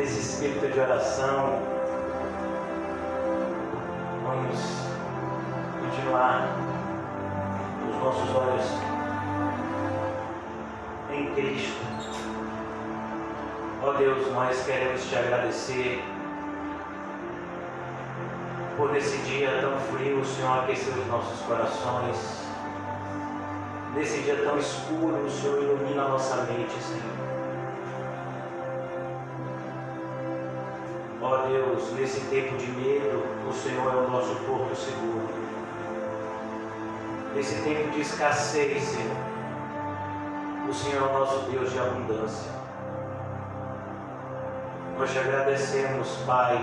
nesse espírito de oração, vamos continuar os nossos olhos em Cristo. Ó Deus, nós queremos te agradecer por esse dia tão frio, o Senhor aqueceu os nossos corações. Nesse dia tão escuro, o Senhor ilumina a nossa mente, Senhor. Ó Deus, nesse tempo de medo, o Senhor é o nosso porto seguro. Nesse tempo de escassez, Senhor, o Senhor é o nosso Deus de abundância. Nós te agradecemos, Pai,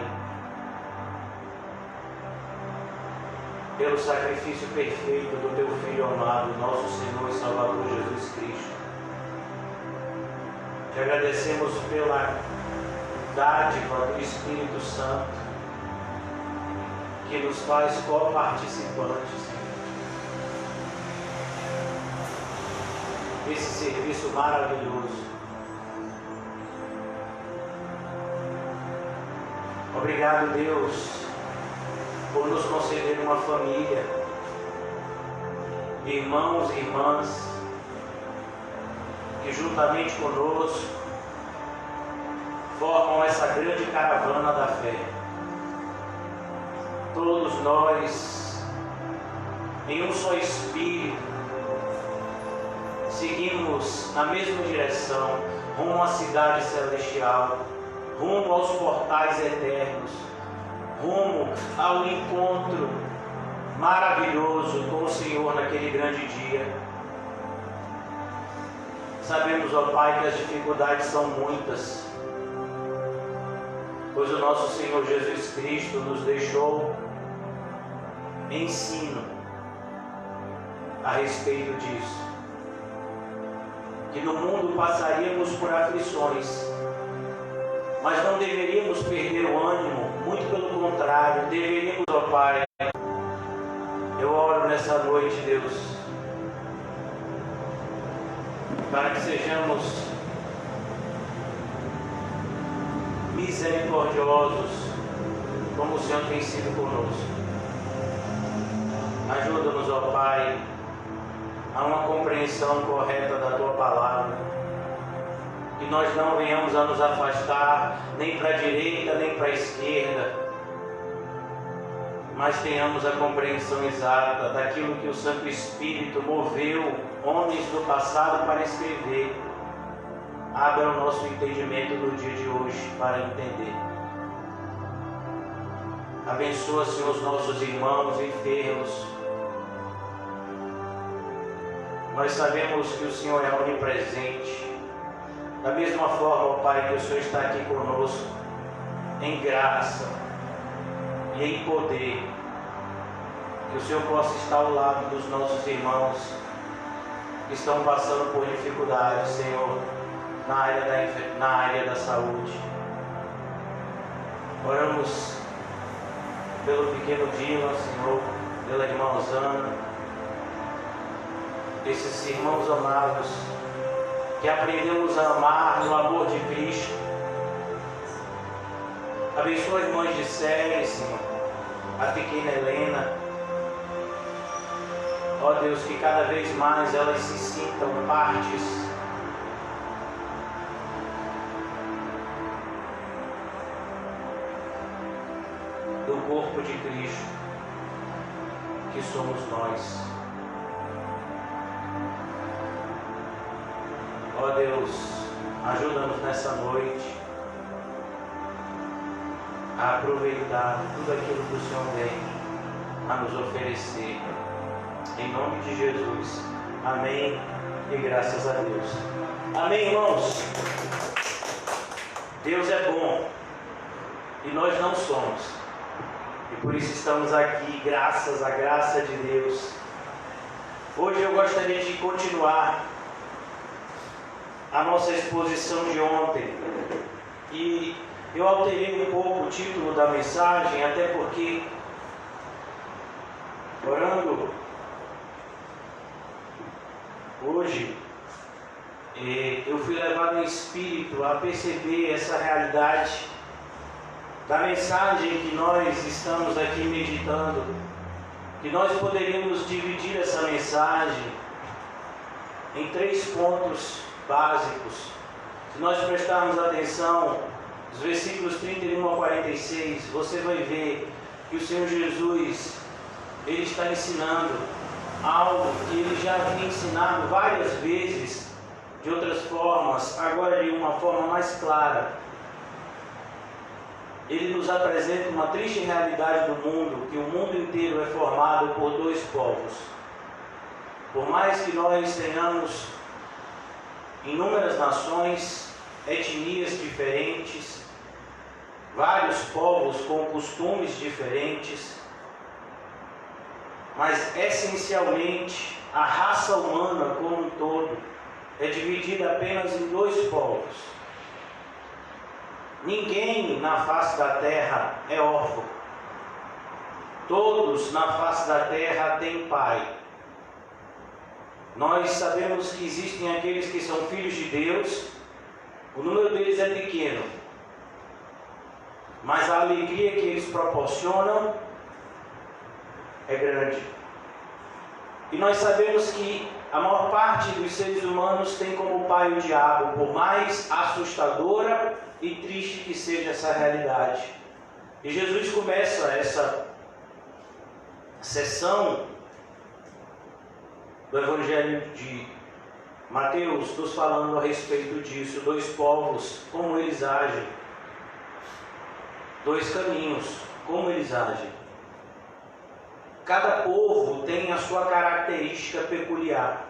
pelo sacrifício perfeito do Teu Filho amado, nosso Senhor e Salvador Jesus Cristo. Te agradecemos pela dádiva do Espírito Santo, que nos faz co-participantes desse serviço maravilhoso. Obrigado, Deus, por nos conceder uma família, irmãos e irmãs, que juntamente conosco formam essa grande caravana da fé. Todos nós, em um só Espírito, seguimos na mesma direção, rumo à cidade celestial, rumo aos portais eternos, rumo ao encontro maravilhoso com o Senhor naquele grande dia. Sabemos, ó Pai, que as dificuldades são muitas, pois o nosso Senhor Jesus Cristo nos deixou ensino a respeito disso, que no mundo passaríamos por aflições, mas não deveríamos perder o ânimo, muito pelo contrário, deveríamos, ó Pai, eu oro nessa noite, Deus, para que sejamos misericordiosos, como o Senhor tem sido conosco. Ajuda-nos, ó Pai, a uma compreensão correta da Tua Palavra, que nós não venhamos a nos afastar nem para a direita nem para a esquerda, mas tenhamos a compreensão exata daquilo que o Santo Espírito moveu homens do passado para escrever. Abra o nosso entendimento no dia de hoje para entender. Abençoa, Senhor, os nossos irmãos enfermos. Nós sabemos que o Senhor é onipresente. Da mesma forma, ó Pai, que o Senhor está aqui conosco, em graça e em poder, que o Senhor possa estar ao lado dos nossos irmãos que estão passando por dificuldades, Senhor, na área da saúde. Oramos pelo pequeno Dylan, Senhor, pela irmã Osana, esses irmãos amados, que aprendemos a amar no amor de Cristo. Abençoa as irmãs de Série, Senhor, a pequena Helena. Ó Deus, que cada vez mais elas se sintam partes do corpo de Cristo, que somos nós. Ó Deus, ajuda-nos nessa noite a aproveitar tudo aquilo que o Senhor tem a nos oferecer. Em nome de Jesus. Amém e graças a Deus. Amém, irmãos? Deus é bom e nós não somos. E por isso estamos aqui, graças à graça de Deus. Hoje eu gostaria de continuar a nossa exposição de ontem. E eu alterei um pouco o título da mensagem, até porque, orando hoje, eu fui levado em espírito a perceber essa realidade da mensagem que nós estamos aqui meditando, que nós poderíamos dividir essa mensagem em 3 pontos básicos. Se nós prestarmos atenção, os versículos 31 a 46, você vai ver que o Senhor Jesus, Ele está ensinando algo que Ele já havia ensinado várias vezes, de outras formas, agora de uma forma mais clara. Ele nos apresenta uma triste realidade do mundo, que o mundo inteiro é formado por 2 povos. Por mais que nós tenhamos inúmeras nações, etnias diferentes, vários povos com costumes diferentes, mas essencialmente a raça humana como um todo é dividida apenas em 2 povos. Ninguém na face da terra é órfão. Todos na face da terra têm pai. Nós sabemos que existem aqueles que são filhos de Deus, o número deles é pequeno, mas a alegria que eles proporcionam é grande. E nós sabemos que a maior parte dos seres humanos tem como pai o diabo, por mais assustadora e triste que seja essa realidade. E Jesus começa essa sessão do Evangelho de Mateus nos falando a respeito disso, 2 povos, como eles agem, 2 caminhos, como eles agem. Cada povo tem a sua característica peculiar.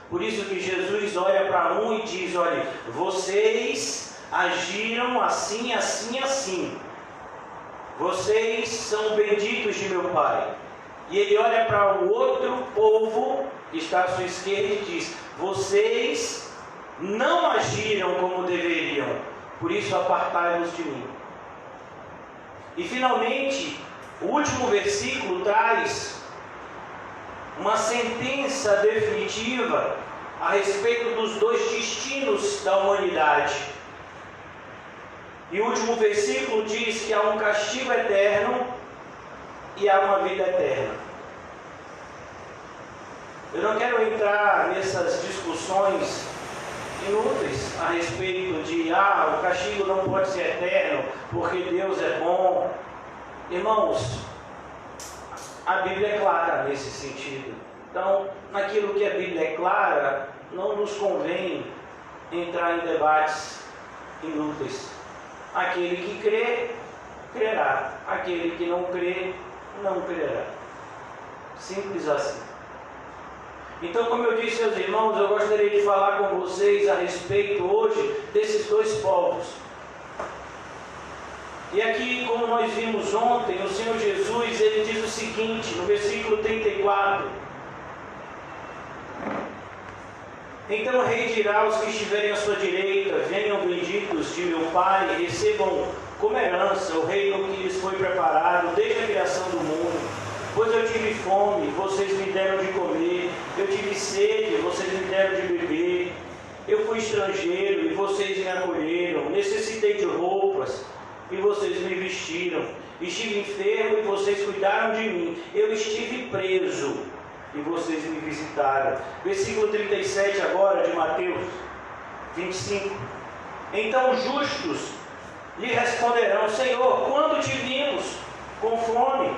Por isso que Jesus olha para um e diz: olha, vocês agiram assim, assim, assim. Vocês são benditos de meu Pai. E ele olha para o outro povo que está à sua esquerda e diz: vocês não agiram como deveriam, por isso apartai-vos de mim. E finalmente, o último versículo traz uma sentença definitiva a respeito dos 2 destinos da humanidade. E o último versículo diz que há um castigo eterno e há uma vida eterna. Eu não quero entrar nessas discussões inúteis a respeito de o castigo não pode ser eterno porque Deus é bom. Irmãos, a Bíblia é clara nesse sentido. Então, naquilo que a Bíblia é clara, não nos convém entrar em debates inúteis. Aquele que crê, crerá. Aquele que não crê, não crerá. Simples assim. Então, como eu disse aos irmãos, eu gostaria de falar com vocês a respeito hoje desses 2 povos. E aqui, como nós vimos ontem, o Senhor Jesus, ele diz o seguinte, no versículo 34: então o rei dirá aos que estiverem à sua direita: venham benditos de meu Pai, recebam como herança o reino que lhes foi preparado desde a criação do mundo. Pois eu tive fome, vocês me deram de comer, eu tive sede, vocês me deram de beber, eu fui estrangeiro e vocês me acolheram, necessitei de roupas e vocês me vestiram, estive enfermo e vocês cuidaram de mim, eu estive preso e vocês me visitaram. Versículo 37 agora de Mateus 25. Então os justos lhe responderão: Senhor, quando te vimos com fome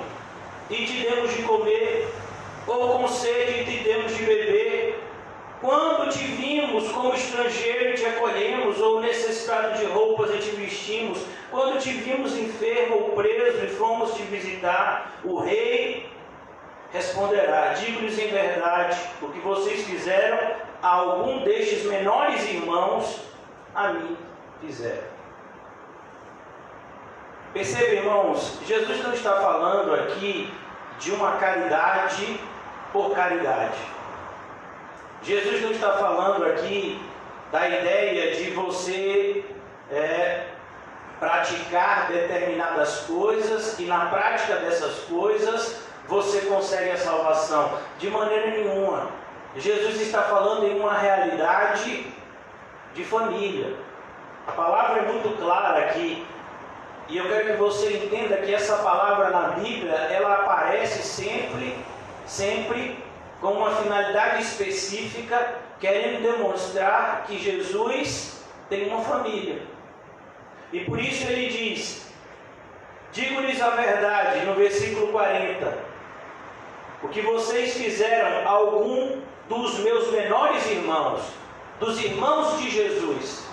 e te demos de comer, ou com sede e te demos de beber? Quando te vimos como estrangeiro e te acolhemos, ou necessitado de roupas e te vestimos? Quando te vimos enfermo ou preso e fomos te visitar? O rei responderá: digo-lhes em verdade, o que vocês fizeram a algum destes menores irmãos, a mim fizeram. Perceba, irmãos, Jesus não está falando aqui de uma caridade por caridade. Jesus não está falando aqui da ideia de você praticar determinadas coisas e na prática dessas coisas você consegue a salvação. De maneira nenhuma. Jesus está falando em uma realidade de família. A palavra é muito clara aqui. E eu quero que você entenda que essa palavra na Bíblia, ela aparece sempre com uma finalidade específica, querendo demonstrar que Jesus tem uma família. E por isso ele diz: digo-lhes a verdade, no versículo 40, o que vocês fizeram a algum dos meus menores irmãos, dos irmãos de Jesus.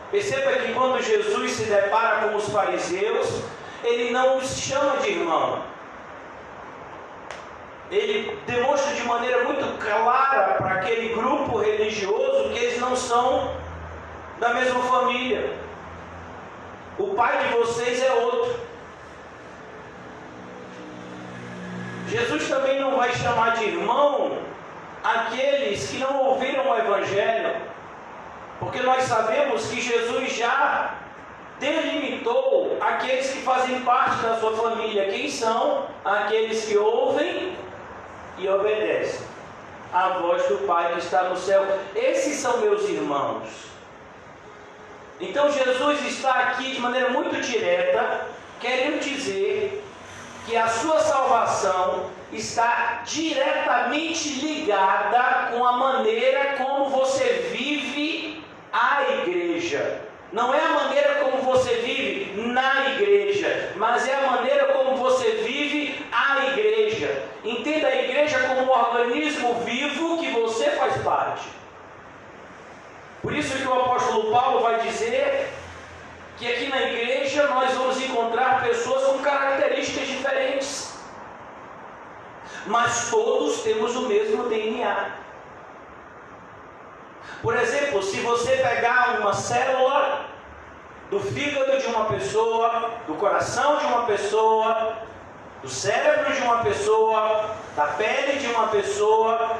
Perceba que quando Jesus se depara com os fariseus, ele não os chama de irmão. Ele demonstra de maneira muito clara para aquele grupo religioso que eles não são da mesma família. O pai de vocês é outro. Jesus também não vai chamar de irmão aqueles que não ouviram o Evangelho, porque nós sabemos que Jesus já delimitou aqueles que fazem parte da sua família. Quem são? Aqueles que ouvem e obedecem à voz do Pai que está no céu. Esses são meus irmãos. Então Jesus está aqui de maneira muito direta, querendo dizer que a sua salvação está diretamente ligada com a maneira como você vive a igreja. Não é a maneira como você vive na igreja, mas é a maneira como você vive a igreja. Entenda a igreja como um organismo vivo que você faz parte. Por isso que o apóstolo Paulo vai dizer que aqui na igreja nós vamos encontrar pessoas com características diferentes, mas todos temos o mesmo DNA. Por exemplo, se você pegar uma célula do fígado de uma pessoa, do coração de uma pessoa, do cérebro de uma pessoa, da pele de uma pessoa,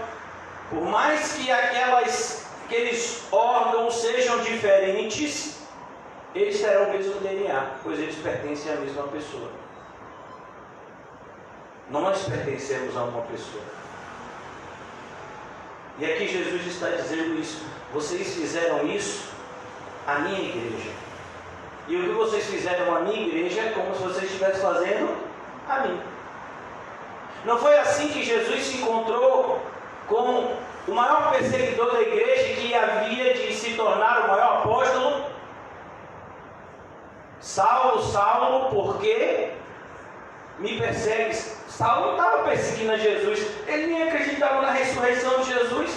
por mais que aqueles órgãos sejam diferentes, eles terão o mesmo DNA, pois eles pertencem à mesma pessoa. Nós pertencemos a uma pessoa. E aqui Jesus está dizendo isso: vocês fizeram isso à minha igreja. E o que vocês fizeram à minha igreja é como se vocês estivessem fazendo a mim. Não foi assim que Jesus se encontrou com o maior perseguidor da igreja, que havia de se tornar o maior apóstolo? Saulo, Saulo, por que me persegues? Saulo não estava perseguindo a Jesus, ele nem acreditava na ressurreição de Jesus.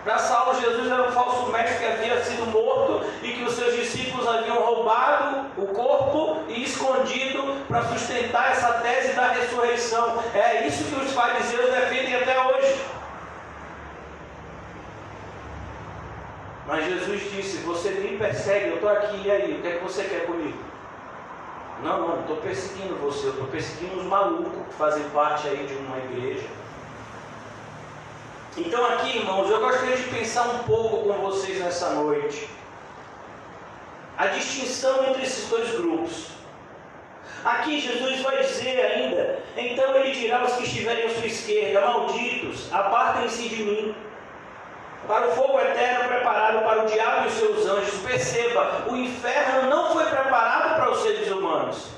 Para Saulo, Jesus era um falso mestre que havia sido morto e que os seus discípulos haviam roubado o corpo e escondido para sustentar essa tese da ressurreição. É isso que os fariseus defendem até hoje. Mas Jesus disse: você me persegue, eu estou aqui, e aí, o que é que você quer comigo? Não estou perseguindo você, eu estou perseguindo os malucos que fazem parte aí de uma igreja. Então aqui, irmãos, eu gostaria de pensar um pouco com vocês nessa noite a distinção entre esses dois grupos. Aqui Jesus vai dizer ainda: então ele dirá aos que estiverem à sua esquerda, malditos, apartem-se de mim, para o fogo eterno preparado para o diabo e os seus anjos. Perceba, o inferno não foi preparado para os seres humanos.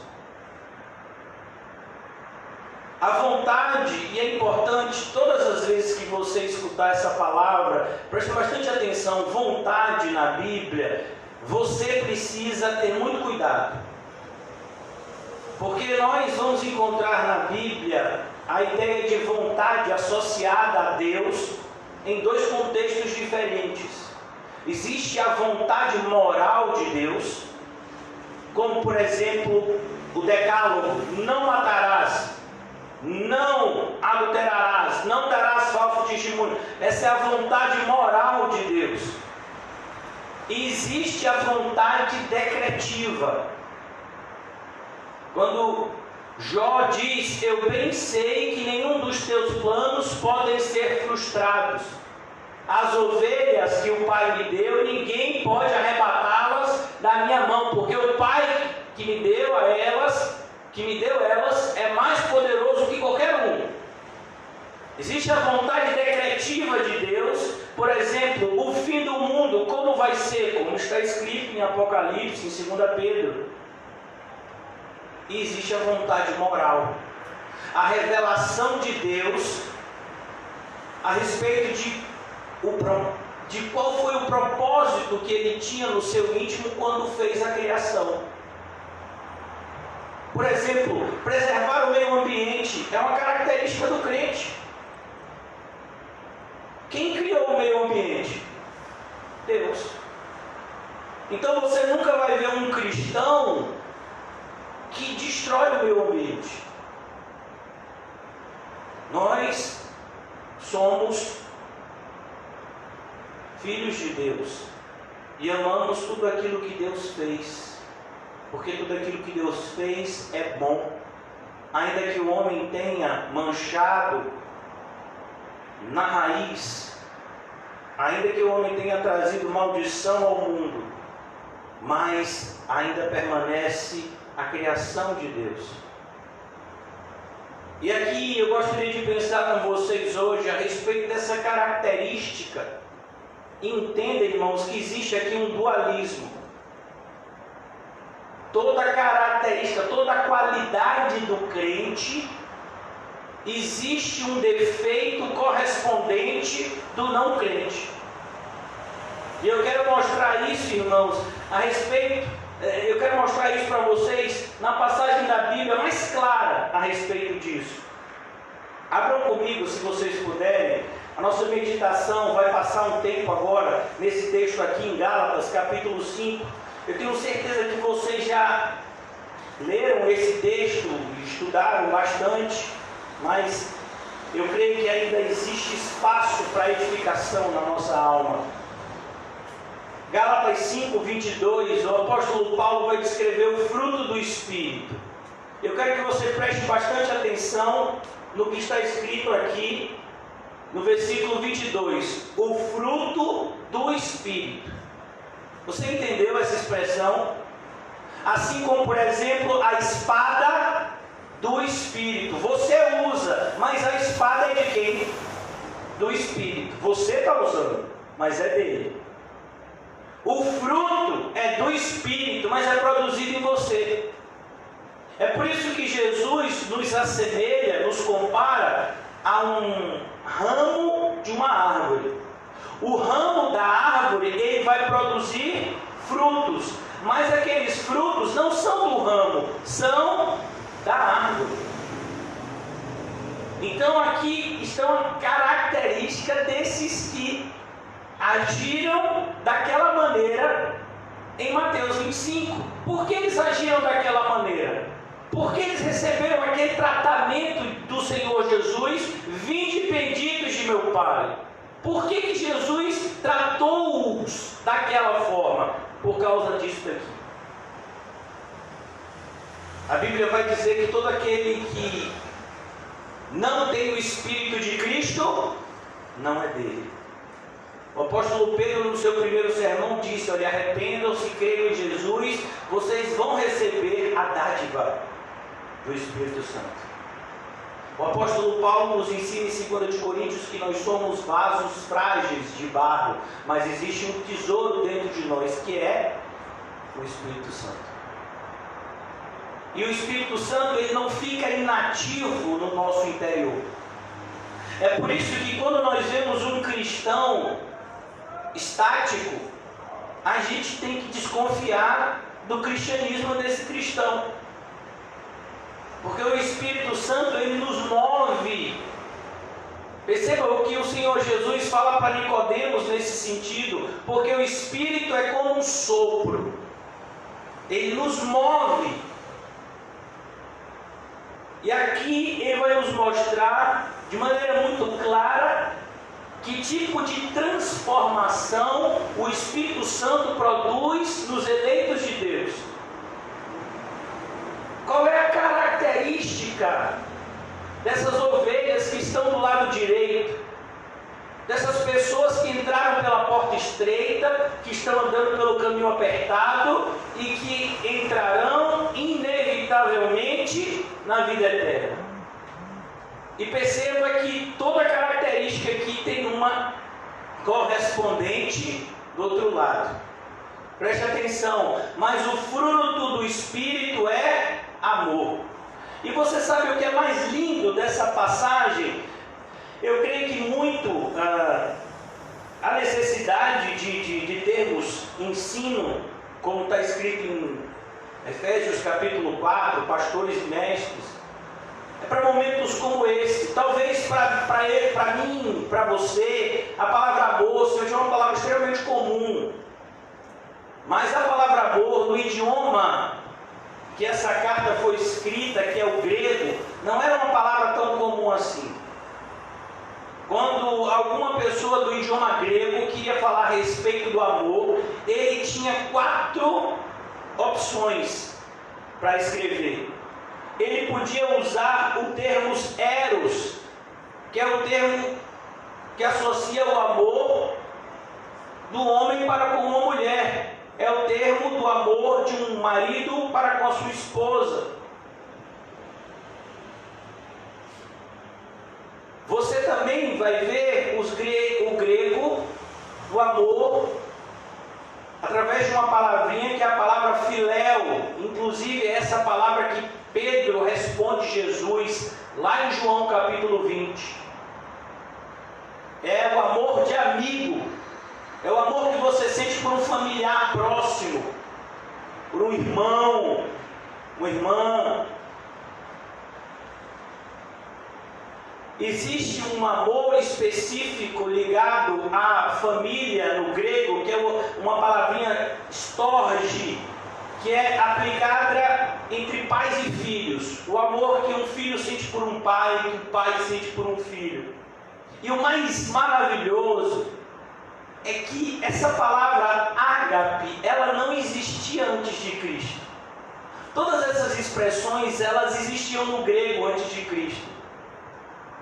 A vontade, e é importante, todas as vezes que você escutar essa palavra, preste bastante atenção, vontade na Bíblia, você precisa ter muito cuidado. Porque nós vamos encontrar na Bíblia a ideia de vontade associada a Deus em dois contextos diferentes. Existe a vontade moral de Deus, como por exemplo o decálogo: não matarás, não adulterarás, não darás falso testemunho. Essa é a vontade moral de Deus. E existe a vontade decretiva. Quando Jó diz: eu bem sei que nenhum dos teus planos podem ser frustrados. As ovelhas que o Pai me deu, ninguém pode arrebatá-las da minha mão, porque o Pai que me deu elas é mais poderoso que qualquer um. Existe a vontade decretiva de Deus, por exemplo, o fim do mundo, como vai ser, como está escrito em Apocalipse, em 2 Pedro. E existe a vontade moral, a revelação de Deus a respeito de qual foi o propósito que Ele tinha no seu íntimo quando fez a criação. Por exemplo, preservar o meio ambiente é uma característica do crente. Quem criou o meio ambiente? Deus. Então você nunca vai ver um cristão que destrói o meio ambiente. Nós somos filhos de Deus e amamos tudo aquilo que Deus fez, porque tudo aquilo que Deus fez é bom, ainda que o homem tenha manchado na raiz, ainda que o homem tenha trazido maldição ao mundo, mas ainda permanece a criação de Deus. E aqui eu gostaria de pensar com vocês hoje a respeito dessa característica. Entenda, irmãos, que existe aqui um dualismo. Toda característica, toda qualidade do crente, existe um defeito correspondente do não crente. E eu quero mostrar isso, irmãos, eu quero mostrar isso para vocês na passagem da Bíblia mais clara a respeito disso. Abram comigo, se vocês puderem. A nossa meditação vai passar um tempo agora nesse texto aqui em Gálatas, capítulo 5. Eu tenho certeza que vocês já leram esse texto, estudaram bastante, mas eu creio que ainda existe espaço para edificação na nossa alma. Gálatas 5, 22, o apóstolo Paulo vai descrever o fruto do Espírito. Eu quero que você preste bastante atenção no que está escrito aqui, no versículo 22. O fruto do Espírito. Você entendeu essa expressão? Assim como, por exemplo, a espada do Espírito. Você usa, mas a espada é de quem? Do Espírito. Você está usando, mas é dele. O fruto é do Espírito, mas é produzido em você. É por isso que Jesus nos assemelha, nos compara a um ramo de uma árvore. O ramo da árvore, ele vai produzir frutos, mas aqueles frutos não são do ramo, são da árvore. Então aqui está uma característica desses que agiram daquela maneira em Mateus 25. Por que eles agiram daquela maneira? Porque eles receberam aquele tratamento do Senhor Jesus: vinde benditos de meu Pai. Por que Jesus tratou-os daquela forma? Por causa disso daqui. A Bíblia vai dizer que todo aquele que não tem o Espírito de Cristo, não é dele. O apóstolo Pedro, no seu primeiro sermão, disse: olha, arrependam-se, creiam em Jesus, vocês vão receber a dádiva do Espírito Santo. O apóstolo Paulo nos ensina em 2 Coríntios que nós somos vasos frágeis de barro, mas existe um tesouro dentro de nós, que é o Espírito Santo. E o Espírito Santo, ele não fica inativo no nosso interior. É por isso que quando nós vemos um cristão estático, a gente tem que desconfiar do cristianismo desse cristão. Porque o Espírito Santo, ele nos move. Perceba o que o Senhor Jesus fala para Nicodemos nesse sentido. Porque o Espírito é como um sopro. Ele nos move. E aqui ele vai nos mostrar de maneira muito clara que tipo de transformação o Espírito Santo produz nos eleitos de Deus. Qual é a característica dessas ovelhas que estão do lado direito? Dessas pessoas que entraram pela porta estreita, que estão andando pelo caminho apertado e que entrarão inevitavelmente na vida eterna. E perceba que toda característica aqui tem uma correspondente do outro lado. Preste atenção, mas o fruto do Espírito é amor. E você sabe o que é mais lindo dessa passagem? Eu creio que muito a necessidade de termos ensino, como está escrito em Efésios capítulo 4, pastores e mestres, é para momentos como esse. Talvez para mim, para você, a palavra amor seja uma palavra extremamente comum. Mas a palavra amor, no idioma que essa carta foi escrita, que é o grego, não era uma palavra tão comum assim. Quando alguma pessoa do idioma grego queria falar a respeito do amor, ele tinha 4 opções para escrever. Ele podia usar o termo eros, que é o termo que associa o amor do homem para com uma mulher. É o termo do amor de um marido para com a sua esposa. Você também vai ver o grego do amor através de uma palavrinha que é a palavra filéu. Inclusive essa palavra que Pedro responde Jesus lá em João capítulo 20. É o amor de amigo. É o amor que você sente por um familiar próximo, por um irmão, uma irmã. Existe um amor específico ligado à família no grego, que é uma palavrinha storge, que é aplicada entre pais e filhos. O amor que um filho sente por um pai, que um pai sente por um filho. E o mais maravilhoso é que essa palavra ágape, ela não existia antes de Cristo. Todas essas expressões, elas existiam no grego antes de Cristo.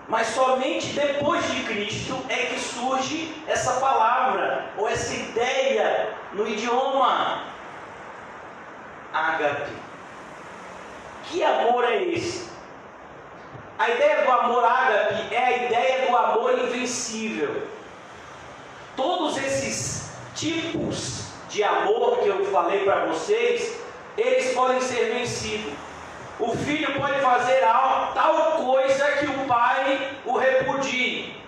Mas somente depois de Cristo é que surge essa palavra, ou essa ideia no idioma ágape. Que amor é esse? A ideia do amor ágape é a ideia do amor invencível. Todos esses tipos de amor que eu falei para vocês, eles podem ser vencidos. O filho pode fazer tal coisa que o pai o repudie.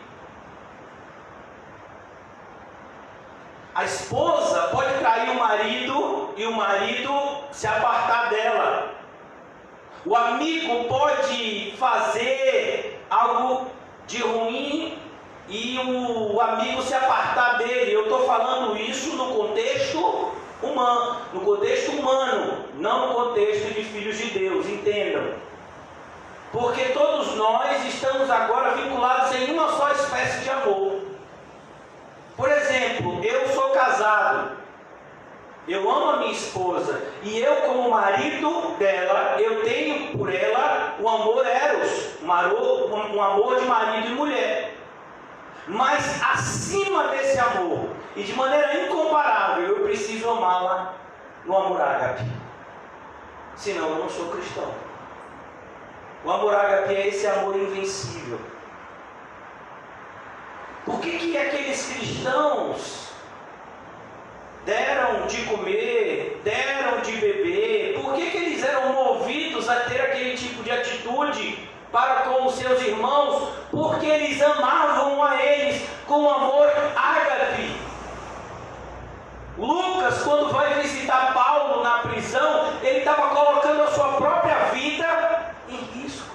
A esposa pode trair o marido e o marido se apartar dela. O amigo pode fazer algo de ruim e o amigo se apartar dele. Eu estou falando isso no contexto humano, não no contexto de filhos de Deus, entendam. Porque todos nós estamos agora vinculados em uma só espécie de amor. Por exemplo, eu sou casado, eu amo a minha esposa, e eu como marido dela, eu tenho por ela um amor eros, um amor de marido e mulher. Mas acima desse amor, e de maneira incomparável, eu preciso amá-la no amor ágape. Senão eu não sou cristão. O amor ágape é esse amor invencível. Por que aqueles cristãos deram de comer, deram de beber? Por que eles eram movidos a ter aquele tipo de atitude para com os seus irmãos? Porque eles amavam a eles com amor ágape. Lucas, quando vai visitar Paulo na prisão, ele estava colocando a sua própria vida em risco.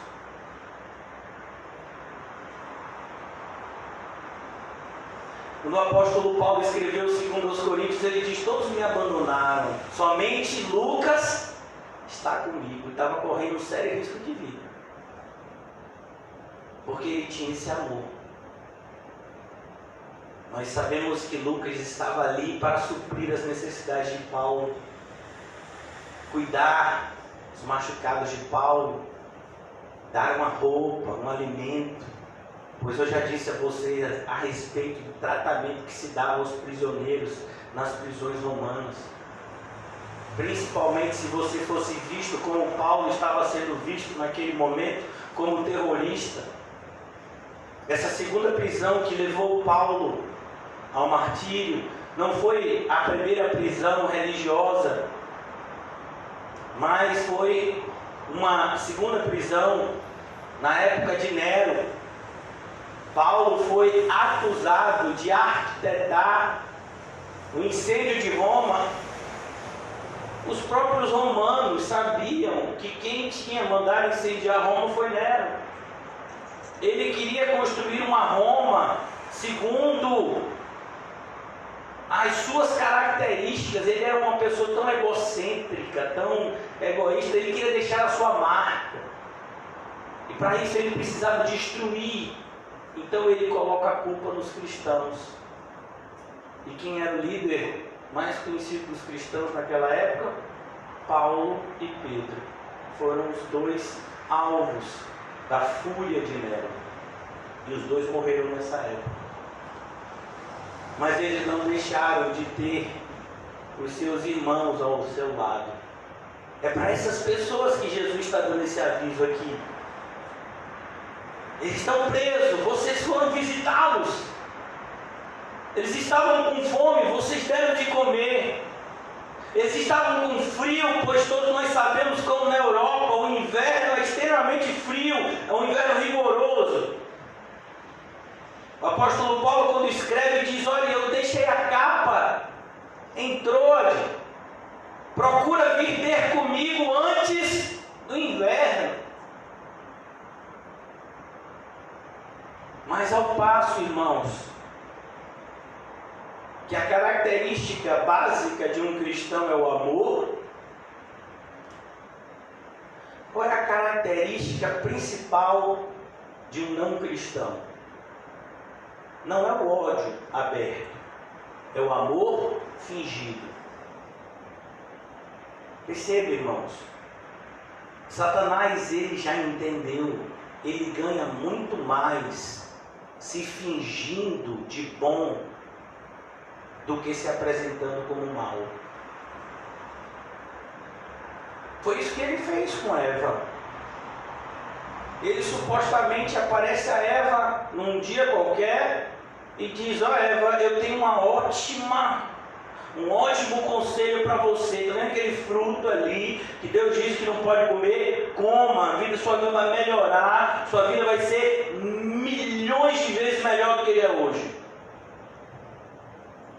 Quando o apóstolo Paulo escreveu 2 Coríntios, ele diz: todos me abandonaram, somente Lucas está comigo. E estava correndo um sério risco de vida, porque ele tinha esse amor. Nós sabemos que Lucas estava ali para suprir as necessidades de Paulo, cuidar dos machucados de Paulo, dar uma roupa, um alimento. Pois eu já disse a vocês a respeito do tratamento que se dava aos prisioneiros nas prisões romanas. Principalmente se você fosse visto como Paulo estava sendo visto naquele momento, como terrorista. Essa segunda prisão que levou Paulo ao martírio não foi a primeira prisão religiosa, mas foi uma segunda prisão na época de Nero. Paulo foi acusado de arquitetar o incêndio de Roma. Os próprios romanos sabiam que quem tinha mandado incendiar Roma foi Nero. Ele queria construir uma Roma segundo as suas características. Ele era uma pessoa tão egocêntrica, tão egoísta, ele queria deixar a sua marca. E para isso ele precisava destruir. Então ele coloca a culpa nos cristãos. E quem era o líder mais conhecido dos cristãos naquela época? Paulo e Pedro. Foram os dois alvos da fúria de Nero. E os dois morreram nessa época. Mas eles não deixaram de ter os seus irmãos ao seu lado. É para essas pessoas que Jesus está dando esse aviso aqui. Eles estão presos, vocês foram visitá-los. Eles estavam com fome, vocês deram de comer. Eles estavam com frio, pois todos nós sabemos como na Europa o inverno é extremamente frio, é um inverno rigoroso. O apóstolo Paulo, quando escreve, diz: olha, eu deixei a capa em Troade, procura vir ter comigo antes do inverno. Mas ao passo, irmãos, que a característica básica de um cristão é o amor, qual é a característica principal de um não cristão? Não é o ódio aberto, é o amor fingido. Perceba, irmãos, Satanás, ele já entendeu, ele ganha muito mais se fingindo de bom do que se apresentando como mal. Foi isso que ele fez com Eva. Ele supostamente aparece a Eva num dia qualquer e diz: ó Eva, eu tenho um ótimo conselho para você. Está vendo aquele fruto ali que Deus diz que não pode comer? Coma, sua vida vai melhorar, sua vida vai ser milhões de vezes melhor do que ele é hoje.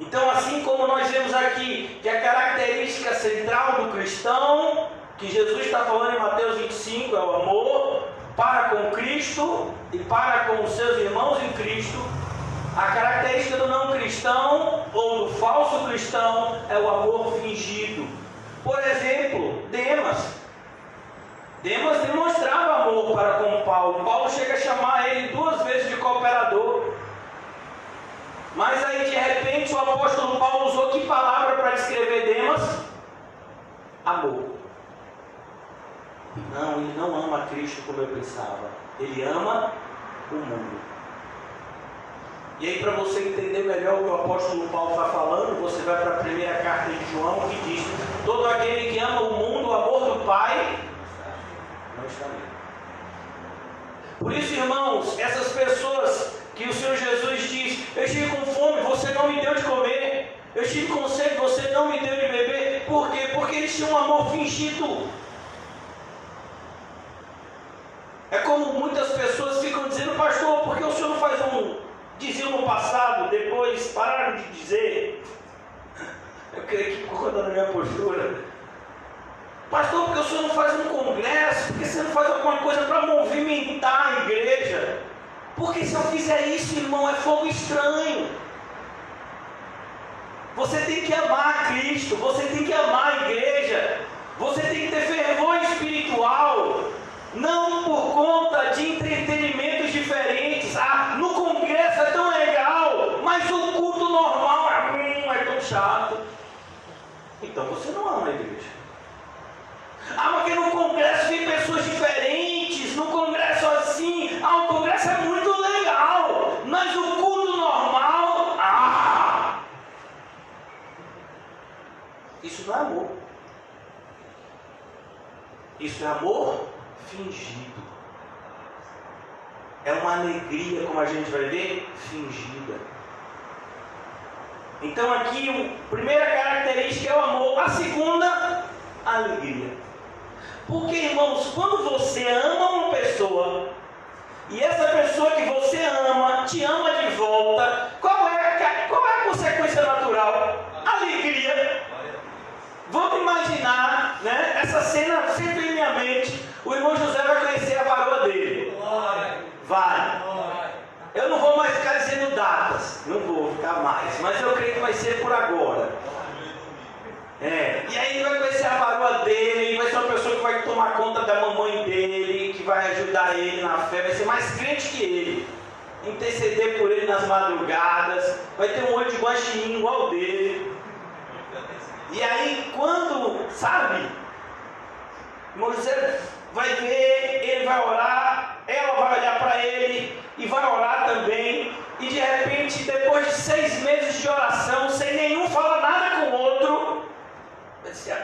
Então, assim como nós vemos aqui que a característica central do cristão, que Jesus está falando em Mateus 25, é o amor para com Cristo e para com os seus irmãos em Cristo, a característica do não cristão ou do falso cristão é o amor fingido. Por exemplo, Demas demonstrava amor para com Paulo. Paulo chega a chamar ele 2 vezes de cooperador. Mas aí de repente o apóstolo Paulo usou que palavra para descrever Demas? Amor. Não, ele não ama Cristo como eu pensava. Ele ama o mundo. E aí, para você entender melhor o que o apóstolo Paulo está falando, você vai para a primeira carta de João, que diz: todo aquele que ama o mundo, o amor do Pai não está nele. Por isso, irmãos, essas pessoas que o Senhor Jesus diz: eu estive com fome, você não me deu de comer. Eu estive com sede, você não me deu de beber. Por quê? Porque eles tinham um amor fingido. É como muitas pessoas ficam dizendo: pastor, por que o senhor não faz diziam no passado, depois pararam de dizer. Eu creio que por conta da minha postura: pastor, por que o senhor não faz um congresso? Por que você não faz alguma coisa para movimentar a igreja? Porque se eu fizer isso, irmão, é fogo estranho. Você tem que amar Cristo, você tem que amar a igreja, você tem que ter fervor espiritual, não por conta de entretenimentos diferentes. No congresso é tão legal, mas o culto normal é tão chato. Então você não ama a igreja. Porque no congresso tem pessoas diferentes, no congresso assim, o congresso é muito legal, mas o culto normal, isso não é amor. Isso é amor fingido. é uma alegria, como a gente vai ver, fingida. Então aqui, a primeira característica é o amor. A segunda, a alegria. Porque, irmãos, quando você ama uma pessoa, e essa pessoa que você ama, te ama de volta, qual é a consequência natural? Alegria. Vamos imaginar, né? Essa cena sempre em minha mente. O irmão José vai conhecer a varoa dele. Vai. Eu não vou mais ficar dizendo datas. Não vou ficar mais. Mas eu creio que vai ser por agora. E aí ele vai conhecer a varoa dele. Vai ser uma pessoa que vai tomar conta da mamãe dele, que vai ajudar ele na fé. Vai ser mais crente que ele. Interceder por ele nas madrugadas. Vai ter um olho de guaxinim igual dele. E aí quando, sabe, irmão José vai ver, ele vai orar, ela vai olhar para ele e vai orar também. E de repente, depois de 6 meses de oração, sem nenhum falar nada com o outro,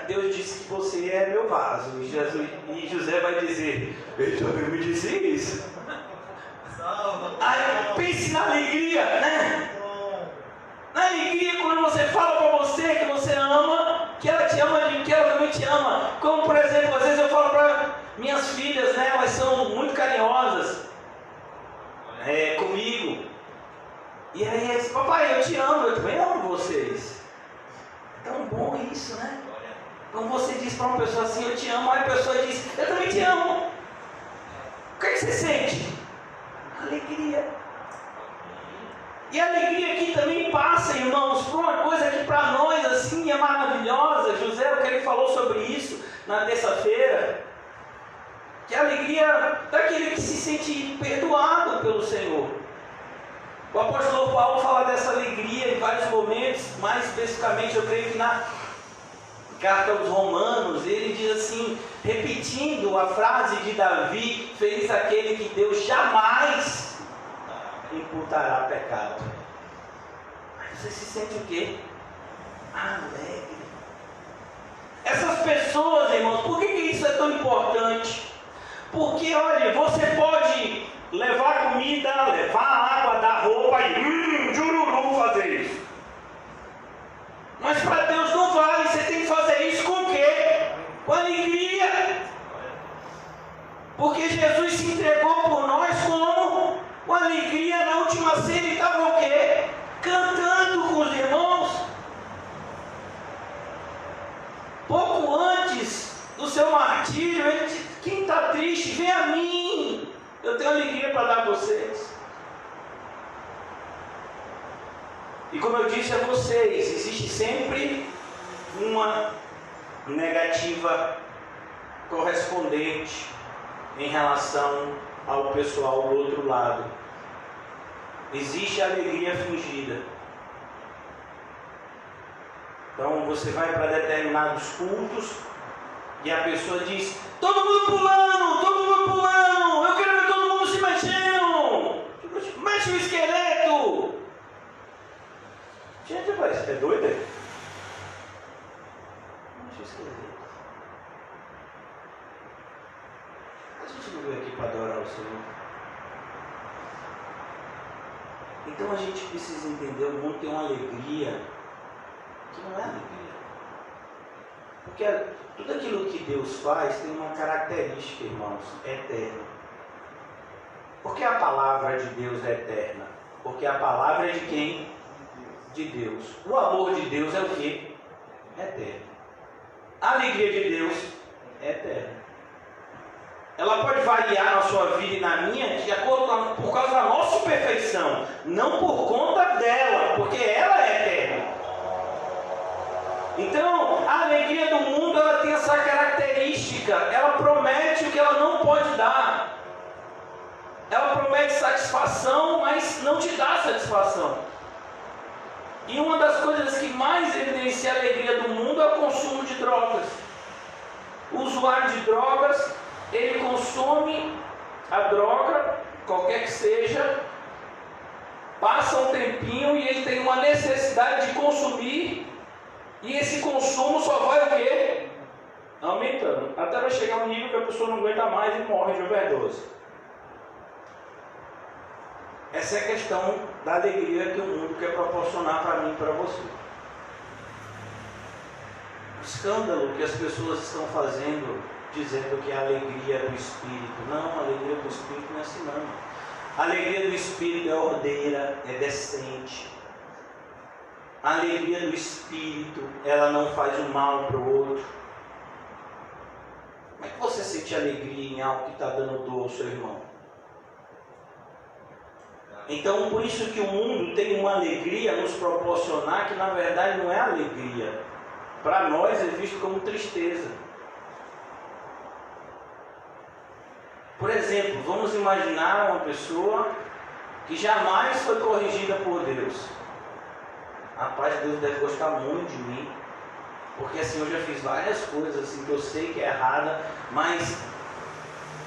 Deus disse que você é meu vaso. E José vai dizer, ele também me disse isso. Aí pense na alegria, né? Na alegria quando você fala para você que você ama, que ela te ama, que ela também te ama. Como por exemplo, às vezes eu falo para minhas filhas, né? Elas são muito carinhosas comigo. E aí elas dizem, papai, eu te amo, eu também amo vocês. É tão bom isso, né? Quando você diz para uma pessoa assim, eu te amo, aí a pessoa diz, eu também te amo. O que você sente? Alegria. E a alegria aqui também passa, irmãos, por uma coisa que para nós assim é maravilhosa. José, o que ele falou sobre isso na terça-feira, que é a alegria daquele que se sente perdoado pelo Senhor. O apóstolo Paulo fala dessa alegria em vários momentos, mais especificamente eu creio que na carta aos Romanos, ele diz assim, repetindo a frase de Davi, feliz aquele que Deus jamais imputará pecado. Aí você se sente o quê? Alegre. Essas pessoas, irmãos, por que isso é tão importante? Porque, olha, você pode levar comida, levar água, dar roupa e jururu fazer isso. Mas para Deus não vale, você tem que fazer isso com o quê? Com alegria. Porque Jesus se entregou por nós como? Com alegria. Na última cena ele estava o quê? Cantando com os irmãos. Pouco antes do seu martírio, ele disse, quem está triste, vem a mim. Eu tenho alegria para dar a vocês. E como eu disse a vocês, existe sempre uma negativa correspondente em relação ao pessoal do outro lado. Existe a alegria fingida. Então você vai para determinados cultos e a pessoa diz, todo mundo pulando, eu quero ver todo mundo se mexendo, mexe o esqueleto. Gente, rapaz, é doido? Mexe o esqueleto. A gente não veio aqui para adorar o Senhor. Então a gente precisa entender, o mundo tem uma alegria que não é alegria. Porque tudo aquilo que Deus faz tem uma característica, irmãos, eterna. Por que a palavra de Deus é eterna? Porque a palavra é de quem? De Deus. O amor de Deus é o quê? Eterno. A alegria de Deus é eterna. Ela pode variar na sua vida e na minha de acordo por causa da nossa perfeição, não por conta dela, porque ela é eterna. Então, a alegria do mundo ela tem essa característica, ela promete o que ela não pode dar. Ela promete satisfação, mas não te dá satisfação. E uma das coisas que mais evidencia a alegria do mundo é o consumo de drogas. O usuário de drogas, ele consome a droga, qualquer que seja, passa um tempinho e ele tem uma necessidade de consumir, e esse consumo só vai o quê? Aumentando, até vai chegar um nível que a pessoa não aguenta mais e morre de overdose. Essa é a questão da alegria que o mundo quer proporcionar para mim e para você. O escândalo que as pessoas estão fazendo, dizendo que é a alegria do Espírito. Não, a alegria do Espírito não é assim não. A alegria do Espírito é ordeira, é decente. A alegria do Espírito, ela não faz o mal para o outro. Como é que você sente alegria em algo que está dando dor ao seu irmão? Então, por isso que o mundo tem uma alegria a nos proporcionar que na verdade não é alegria. Para nós é visto como tristeza. Por exemplo, vamos imaginar uma pessoa que jamais foi corrigida por Deus. Rapaz, Deus deve gostar muito de mim, porque assim eu já fiz várias coisas assim que eu sei que é errada, mas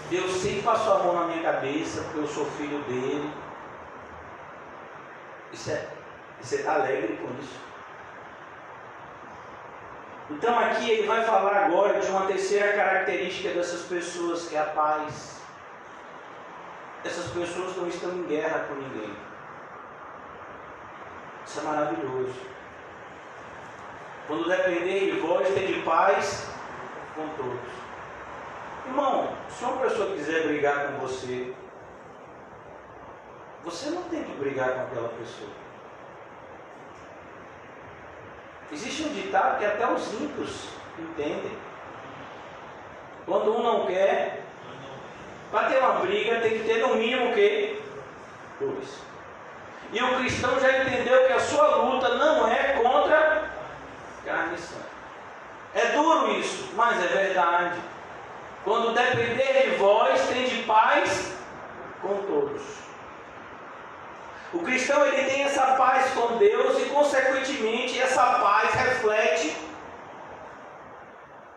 Deus sempre passou a mão na minha cabeça, porque eu sou filho dele. Você está alegre com isso? Então aqui ele vai falar agora de uma terceira característica dessas pessoas, que é a paz. Essas pessoas não estão em guerra com ninguém. Isso é maravilhoso. Quando depender de vós, ter paz com todos. Irmão, se uma pessoa quiser brigar com você, você não tem que brigar com aquela pessoa. Existe um ditado que até os ímpios entendem. Quando um não quer, para ter uma briga tem que ter no mínimo o quê? Dois. E o cristão já entendeu que a sua luta não é contra carne e sangue. É duro isso, mas é verdade. Quando depender de vós, tende paz com todos. O cristão ele tem essa paz com Deus e consequentemente essa paz reflete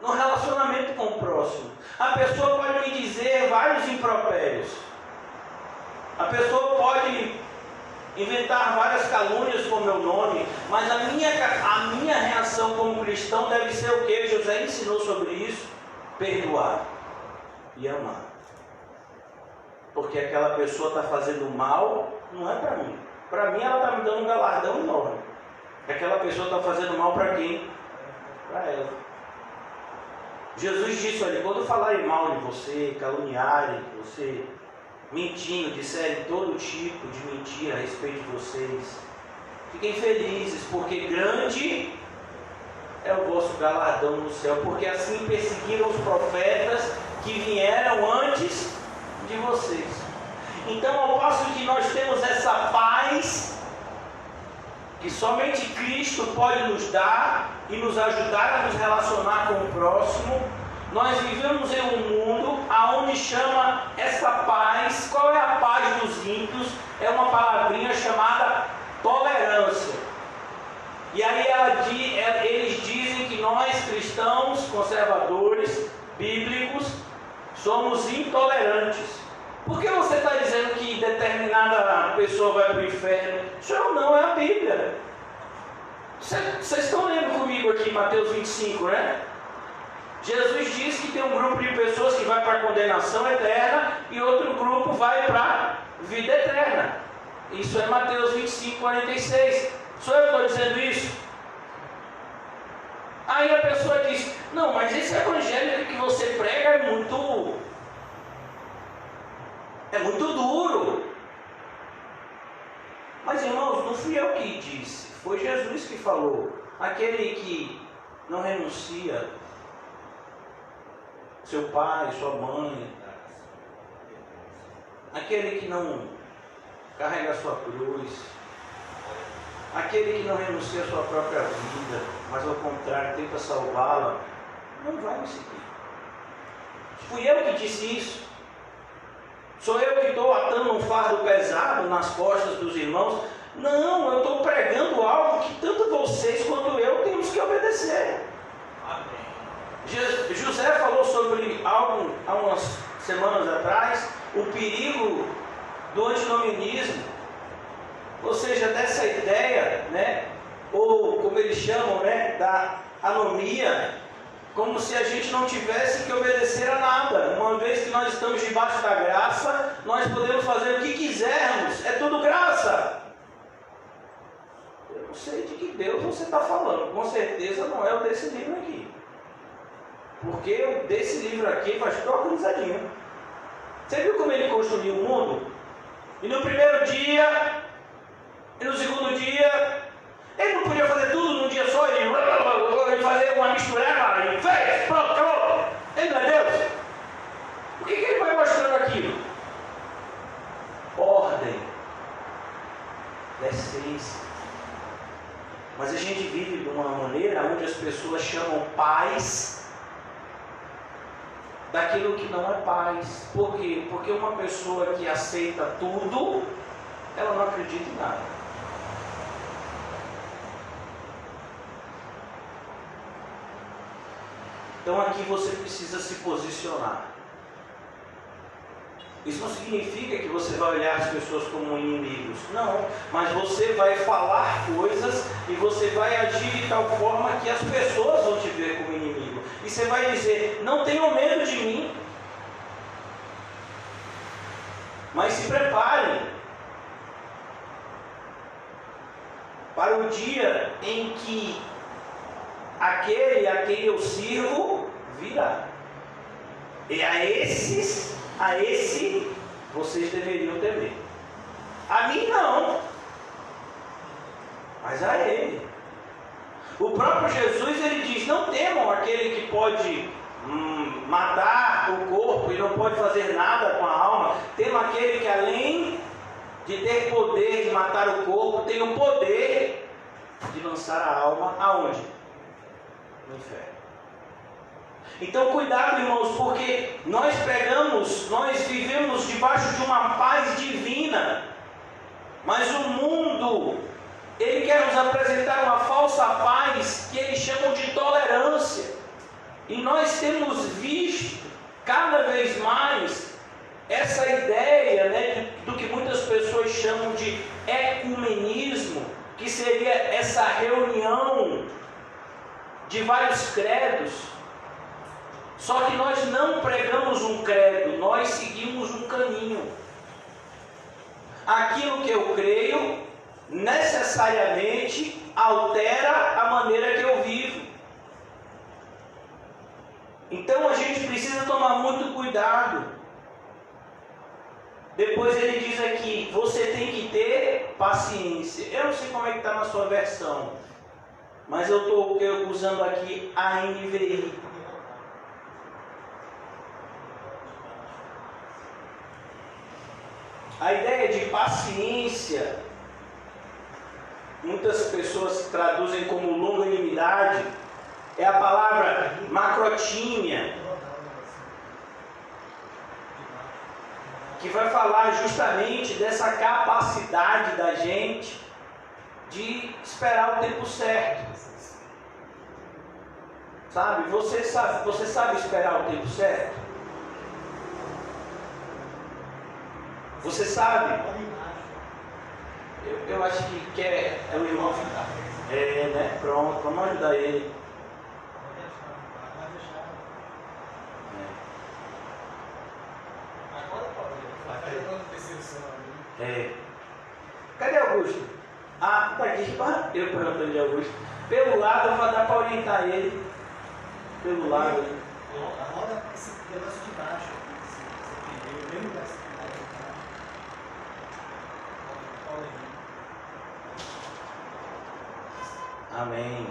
no relacionamento com o próximo. A pessoa pode me dizer vários impropérios. A pessoa pode inventar várias calúnias com o meu nome, mas a minha reação como cristão deve ser o que José ensinou sobre isso? Perdoar e amar. Porque aquela pessoa está fazendo mal, não é para mim. Para mim ela está me dando um galardão enorme. Aquela pessoa está fazendo mal para quem? Para ela. Jesus disse, olha, quando falarem mal de você, caluniarem você, mentindo, disserem todo tipo de mentira a respeito de vocês, fiquem felizes, porque grande é o vosso galardão no céu, porque assim perseguiram os profetas que vieram antes de vocês. Então, ao passo que nós temos essa paz que somente Cristo pode nos dar e nos ajudar a nos relacionar com o próximo, nós vivemos em um mundo aonde chama essa paz, qual é a paz dos ímpios? É uma palavrinha chamada tolerância. E aí eles dizem que nós cristãos, conservadores, bíblicos, somos intolerantes. Por que você está dizendo que determinada pessoa vai para o inferno? Isso não é a Bíblia. Vocês estão lendo comigo aqui Mateus 25, né? Jesus diz que tem um grupo de pessoas que vai para a condenação eterna e outro grupo vai para a vida eterna. Isso é Mateus 25, 46. Sou eu que estou dizendo isso? Aí a pessoa diz, não, mas esse evangelho que você prega é muito duro. Mas irmãos, não fui eu que disse, foi Jesus que falou. Aquele que não renuncia seu pai, sua mãe, aquele que não carrega a sua cruz, aquele que não renuncia a sua própria vida, mas ao contrário tenta salvá-la, não vai me seguir. Fui eu que disse isso. Sou eu que estou atando um fardo pesado nas costas dos irmãos? Não, eu estou pregando algo que tanto vocês quanto eu temos que obedecer. Amém. José falou sobre algo há umas semanas atrás, o perigo do antinomianismo, ou seja, dessa ideia, né, ou como eles chamam, né, da anomia, como se a gente não tivesse que obedecer a nada. Uma vez que nós estamos debaixo da graça, nós podemos fazer o que quisermos, é tudo graça. Eu não sei de que Deus você está falando, com certeza não é o desse livro aqui. Porque o desse livro aqui faz tudo organizadinho. Você viu como ele construiu o mundo? E no primeiro dia, e no segundo dia, ele não podia fazer tudo num dia só, ele fazer uma mistureba, ele fez, pronto, acabou. Ele não é Deus? O que ele vai mostrando aquilo? Ordem, decência. Mas a gente vive de uma maneira onde as pessoas chamam paz daquilo que não é paz. Por quê? Porque uma pessoa que aceita tudo, ela não acredita em nada. Então aqui você precisa se posicionar. Isso não significa que você vai olhar as pessoas como inimigos. Não, mas você vai falar coisas e você vai agir de tal forma que as pessoas vão te ver como inimigo. E você vai dizer, não tenham medo de mim. Mas se preparem para o dia em que aquele a quem eu sirvo virá. E a esse vocês deveriam temer. A mim não, mas a ele. O próprio Jesus, ele diz, não temam aquele que pode matar o corpo e não pode fazer nada com a alma. Temam aquele que, além de ter poder de matar o corpo, tem o poder de lançar a alma aonde? No inferno. Então cuidado, irmãos, porque nós vivemos debaixo de uma paz divina, mas o mundo, ele quer nos apresentar uma falsa paz que eles chamam de tolerância. E nós temos visto cada vez mais essa ideia, né, do que muitas pessoas chamam de ecumenismo, que seria essa reunião de vários credos. Só que nós não pregamos um credo, nós seguimos um caminho. Aquilo que eu creio necessariamente altera a maneira que eu vivo. Então a gente precisa tomar muito cuidado. Depois ele diz aqui, você tem que ter paciência. Eu não sei como é que está na sua versão, mas eu estou usando aqui a NVI. A ideia de paciência, muitas pessoas traduzem como longanimidade, é a palavra macrotímia, que vai falar justamente dessa capacidade da gente de esperar o tempo certo. Sabe? Você sabe esperar o tempo certo? Você sabe? Eu acho que é o irmão. É, né? Pronto, vamos ajudar ele. Cadê Augusto? Ah, tá aqui. Eu perguntando de Augusto. Pelo lado eu vou dar para orientar ele. Pelo lado. Roda esse negócio de baixo. Esse pneu, bem no lugar. Amém.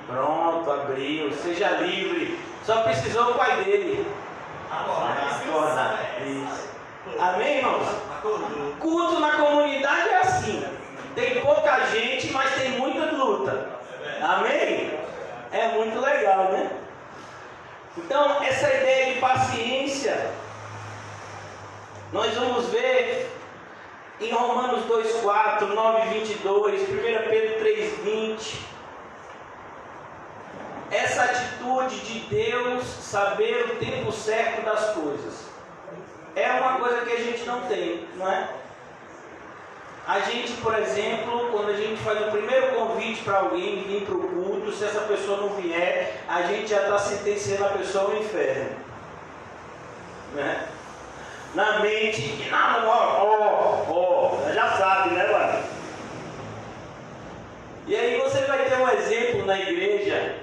Pronto, abriu. Seja livre. Só precisou o pai dele. Acorda. Isso. Amém, irmãos? Culto na comunidade é assim. Tem pouca gente, mas tem muita luta. Amém? É muito legal, né? Então, essa ideia de paciência, nós vamos ver em Romanos 2,4, 9,22, 1 Pedro 3,20. Essa atitude de Deus saber o tempo certo das coisas é uma coisa que a gente não tem, não é? A gente, por exemplo, quando a gente faz o primeiro convite convite para alguém vir para o culto. Se essa pessoa não vier, a gente já está sentenciando a pessoa ao inferno, né? Na mente, que não, já sabe, né, mano? E aí você vai ter um exemplo na igreja,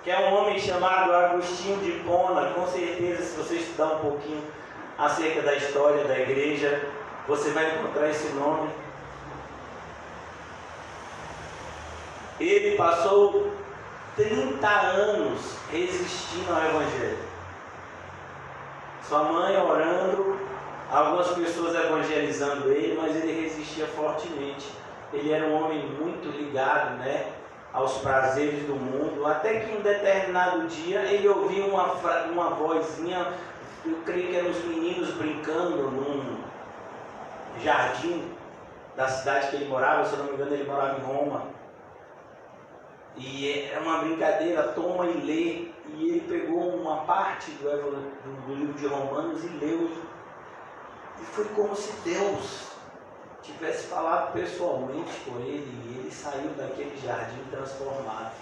que é um homem chamado Agostinho de Hipona. Com certeza, se você estudar um pouquinho acerca da história da igreja, você vai encontrar esse nome. Ele passou 30 anos resistindo ao Evangelho. Sua mãe orando, algumas pessoas evangelizando ele, mas ele resistia fortemente. Ele era um homem muito ligado, né, aos prazeres do mundo, até que em um determinado dia ele ouviu uma vozinha, eu creio que eram os meninos brincando num jardim da cidade que ele morava. Se eu não me engano, ele morava em Roma. E era uma brincadeira, toma e lê. E ele pegou uma parte do livro de Romanos e leu. E foi como se Deus tivesse falado pessoalmente com ele. E ele saiu daquele jardim transformado.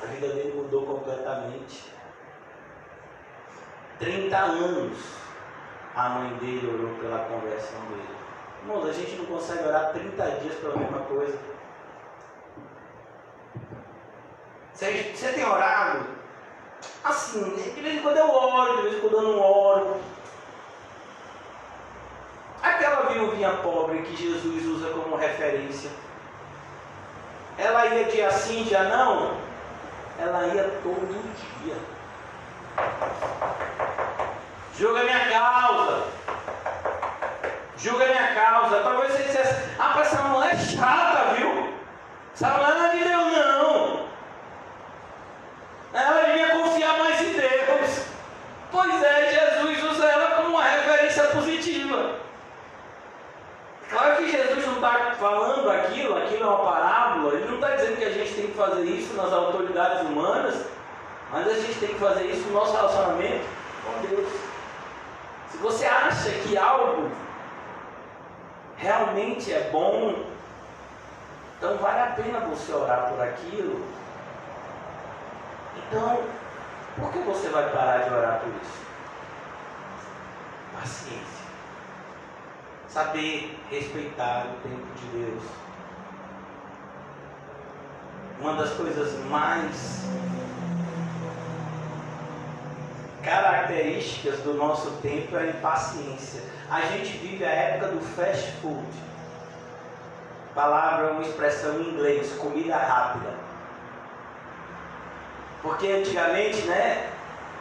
A vida dele mudou completamente. 30 anos a mãe dele orou pela conversão dele. Irmãos, a gente não consegue orar 30 dias pela mesma coisa. Você tem orado? Assim, de vez em quando eu oro, de vez em quando eu não oro. Aquela viúvinha pobre que Jesus usa como referência, ela ia dia sim, dia não? Ela ia todo dia. Julga minha causa. Julga minha causa. Talvez você dissesse: ah, essa mulher é chata, viu? Essa mulher não é de Deus, não. Ela devia confiar mais em Deus. Pois é, Jesus usa ela como uma referência positiva. Claro que Jesus não está falando aquilo é uma parábola. Ele não está dizendo que a gente tem que fazer isso nas autoridades humanas, mas a gente tem que fazer isso no nosso relacionamento com Deus. Se você acha que algo realmente é bom, então vale a pena você orar por aquilo. Então, por que você vai parar de orar por isso? Paciência. Saber respeitar o tempo de Deus. Uma das coisas mais características do nosso tempo é a impaciência. A gente vive a época do fast food. Palavra é uma expressão em inglês, comida rápida. Porque antigamente, né,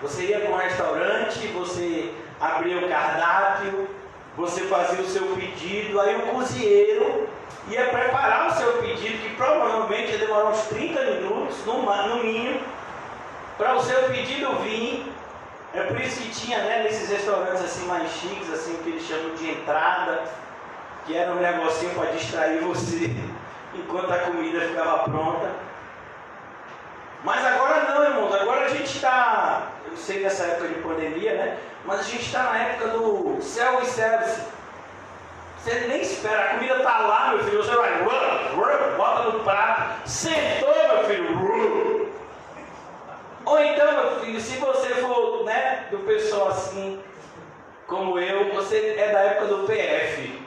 você ia para um restaurante, você abria o cardápio, você fazia o seu pedido, aí o cozinheiro ia preparar o seu pedido, que provavelmente ia demorar uns 30 minutos, no mínimo, para o seu pedido vir. É por isso que tinha, né, nesses restaurantes assim mais chiques, assim, o que eles chamam de entrada, que era um negocinho para distrair você enquanto a comida ficava pronta. Mas agora não, irmãos, agora a gente está, eu sei nessa época de pandemia, né? Mas a gente está na época do self-service. Você nem espera, a comida está lá, meu filho, você vai, bota no prato, sentou, meu filho. Ou então, meu filho, se você for, né, do pessoal assim, como eu, você é da época do PF.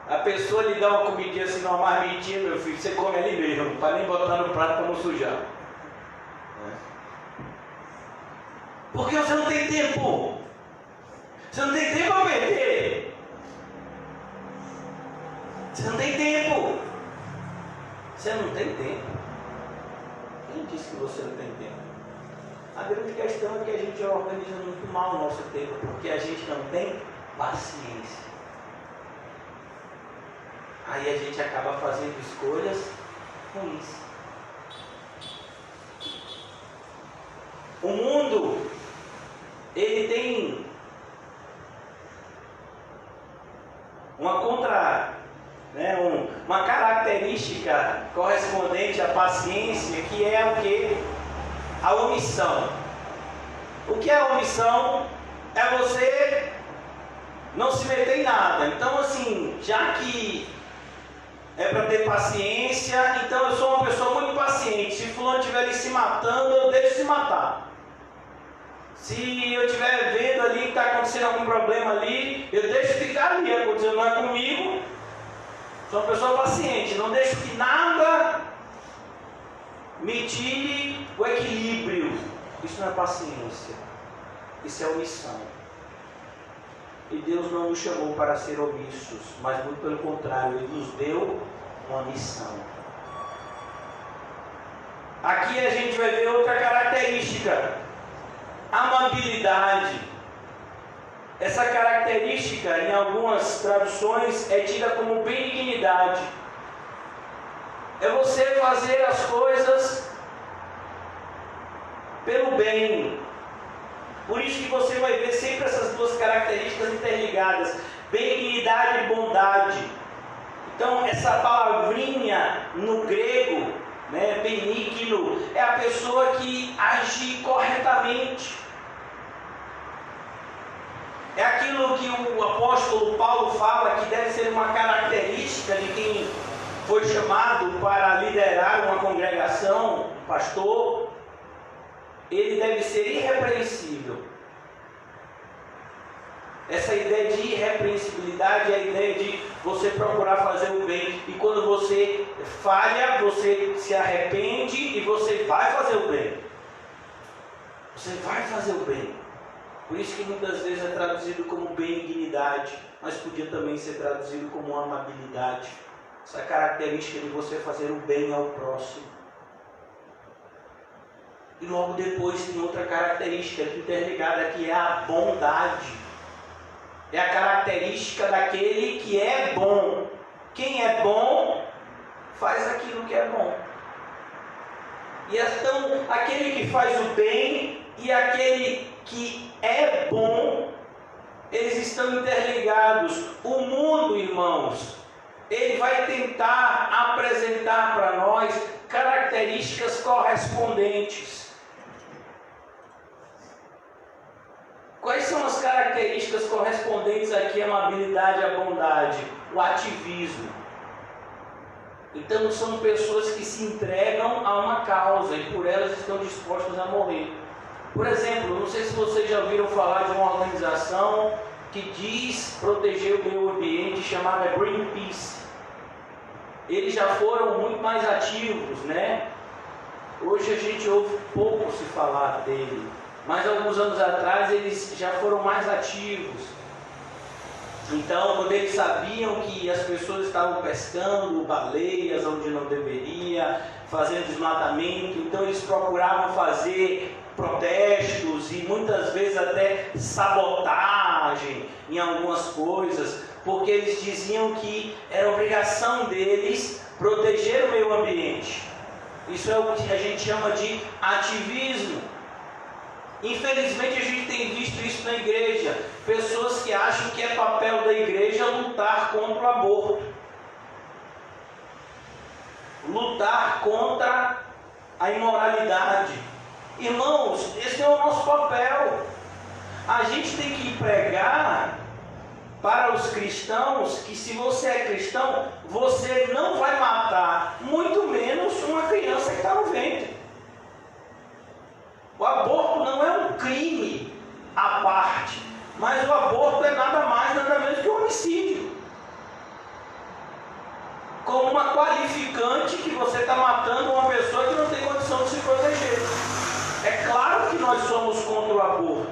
A pessoa lhe dá uma comidinha assim, uma marmitinha, meu filho, você come ali mesmo, para nem botar no prato para não sujar. Porque você não tem tempo. Você não tem tempo a perder. Você não tem tempo. Você não tem tempo. Quem disse que você não tem tempo? A grande questão é que a gente organiza muito mal o nosso tempo, porque a gente não tem paciência. Aí a gente acaba fazendo escolhas ruins. O mundo, ele tem uma característica correspondente à paciência, que é o quê? A omissão. O que é a omissão? É você não se meter em nada. Então, assim, já que é para ter paciência. Então eu sou uma pessoa muito paciente. Se fulano estiver ali se matando, eu deixo se matar. Se eu estiver vendo ali que está acontecendo algum problema ali, eu deixo ficar ali, acontecendo, não é comigo. Sou uma pessoa paciente, não deixo que nada me tire o equilíbrio. Isso não é paciência, isso é omissão. E Deus não nos chamou para ser omissos, mas muito pelo contrário, Ele nos deu uma missão. Aqui a gente vai ver outra característica: amabilidade. Essa característica, em algumas traduções, é tida como benignidade. É você fazer as coisas pelo bem. Por isso que você vai ver sempre essas duas características interligadas: benignidade e bondade. Então, essa palavrinha no grego, né, benigno, é a pessoa que age corretamente. É aquilo que o apóstolo Paulo fala que deve ser uma característica de quem foi chamado para liderar uma congregação, um pastor. Ele deve ser irrepreensível. Essa ideia de irrepreensibilidade é a ideia de você procurar fazer o bem. E quando você falha, você se arrepende e você vai fazer o bem. Você vai fazer o bem. Por isso que muitas vezes é traduzido como benignidade, mas podia também ser traduzido como amabilidade. Essa característica de você fazer o bem ao próximo. E logo depois tem outra característica interligada, que é a bondade. É a característica daquele que é bom. Quem é bom, faz aquilo que é bom. E então, aquele que faz o bem e aquele que é bom, eles estão interligados. O mundo, irmãos, ele vai tentar apresentar para nós características correspondentes. Quais são as características correspondentes aqui à amabilidade e à bondade? O ativismo. Então são pessoas que se entregam a uma causa e por elas estão dispostas a morrer. Por exemplo, não sei se vocês já ouviram falar de uma organização que diz proteger o meio ambiente, chamada Greenpeace. Eles já foram muito mais ativos, né? Hoje a gente ouve pouco se falar dele. Mas alguns anos atrás eles já foram mais ativos. Então, quando eles sabiam que as pessoas estavam pescando baleias onde não deveria, fazendo desmatamento, então eles procuravam fazer protestos e muitas vezes até sabotagem em algumas coisas, porque eles diziam que era obrigação deles proteger o meio ambiente. Isso é o que a gente chama de ativismo. Infelizmente a gente tem visto isso na igreja, pessoas que acham que é papel da igreja lutar contra o aborto, lutar contra a imoralidade. Irmãos, esse é o nosso papel. A gente tem que pregar para os cristãos que se você é cristão, você não vai matar, muito menos uma criança que está no ventre. O aborto não é um crime à parte, mas o aborto é nada mais, nada menos que um homicídio. Como uma qualificante que você está matando uma pessoa que não tem condição de se proteger. É claro que nós somos contra o aborto,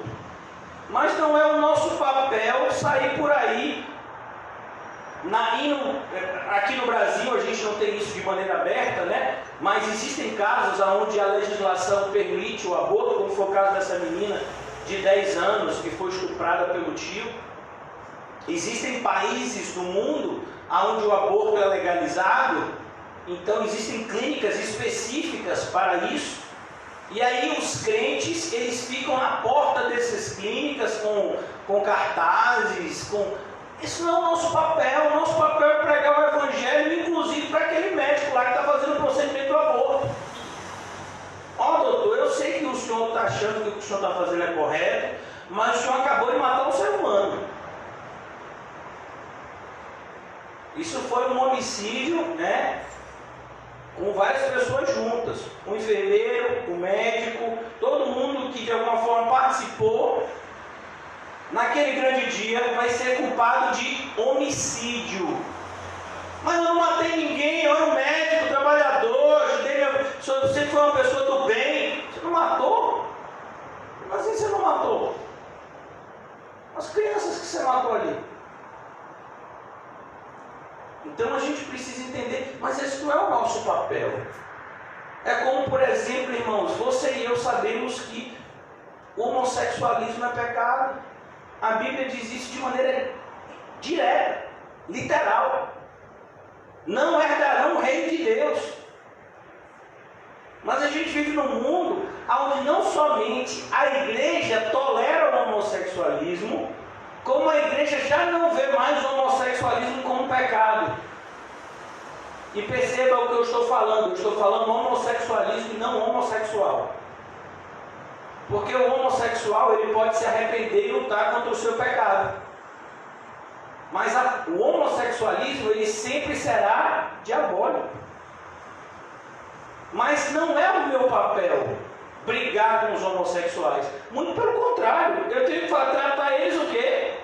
mas não é o nosso papel sair por aí. Aqui no Brasil a gente não tem isso de maneira aberta, né? Mas existem casos onde a legislação permite o aborto, como foi o caso dessa menina de 10 anos que foi estuprada pelo tio. Existem países no mundo onde o aborto é legalizado, então existem clínicas específicas para isso. E aí os crentes, eles ficam na porta dessas clínicas com cartazes, Isso não é o nosso papel. O nosso papel é pregar o evangelho, inclusive para aquele médico lá que está fazendo o procedimento do aborto. Ó, doutor, eu sei que o senhor está achando que o que o senhor está fazendo é correto, mas o senhor acabou de matar um ser humano. Isso foi um homicídio, né? Com várias pessoas juntas. O enfermeiro, o médico, todo mundo que de alguma forma participou, naquele grande dia vai ser culpado de homicídio. Mas eu não matei ninguém, eu era um médico, trabalhador, você foi uma pessoa do bem. Você não matou? Mas assim você não matou? As crianças que você matou ali. Então a gente precisa entender, mas esse não é o nosso papel. É como, por exemplo, irmãos, você e eu sabemos que o homossexualismo é pecado. A Bíblia diz isso de maneira direta, literal. Não herdarão o reino de Deus. Mas a gente vive num mundo onde não somente a igreja tolera o homossexualismo, como a igreja já não vê mais o homossexualismo como pecado. E perceba o que eu estou falando. Eu estou falando homossexualismo e não homossexual. Porque o homossexual ele pode se arrepender e lutar contra o seu pecado. Mas o homossexualismo ele sempre será diabólico. Mas não é o meu papel brigar com os homossexuais. Muito pelo contrário, eu tenho que tratar eles o quê?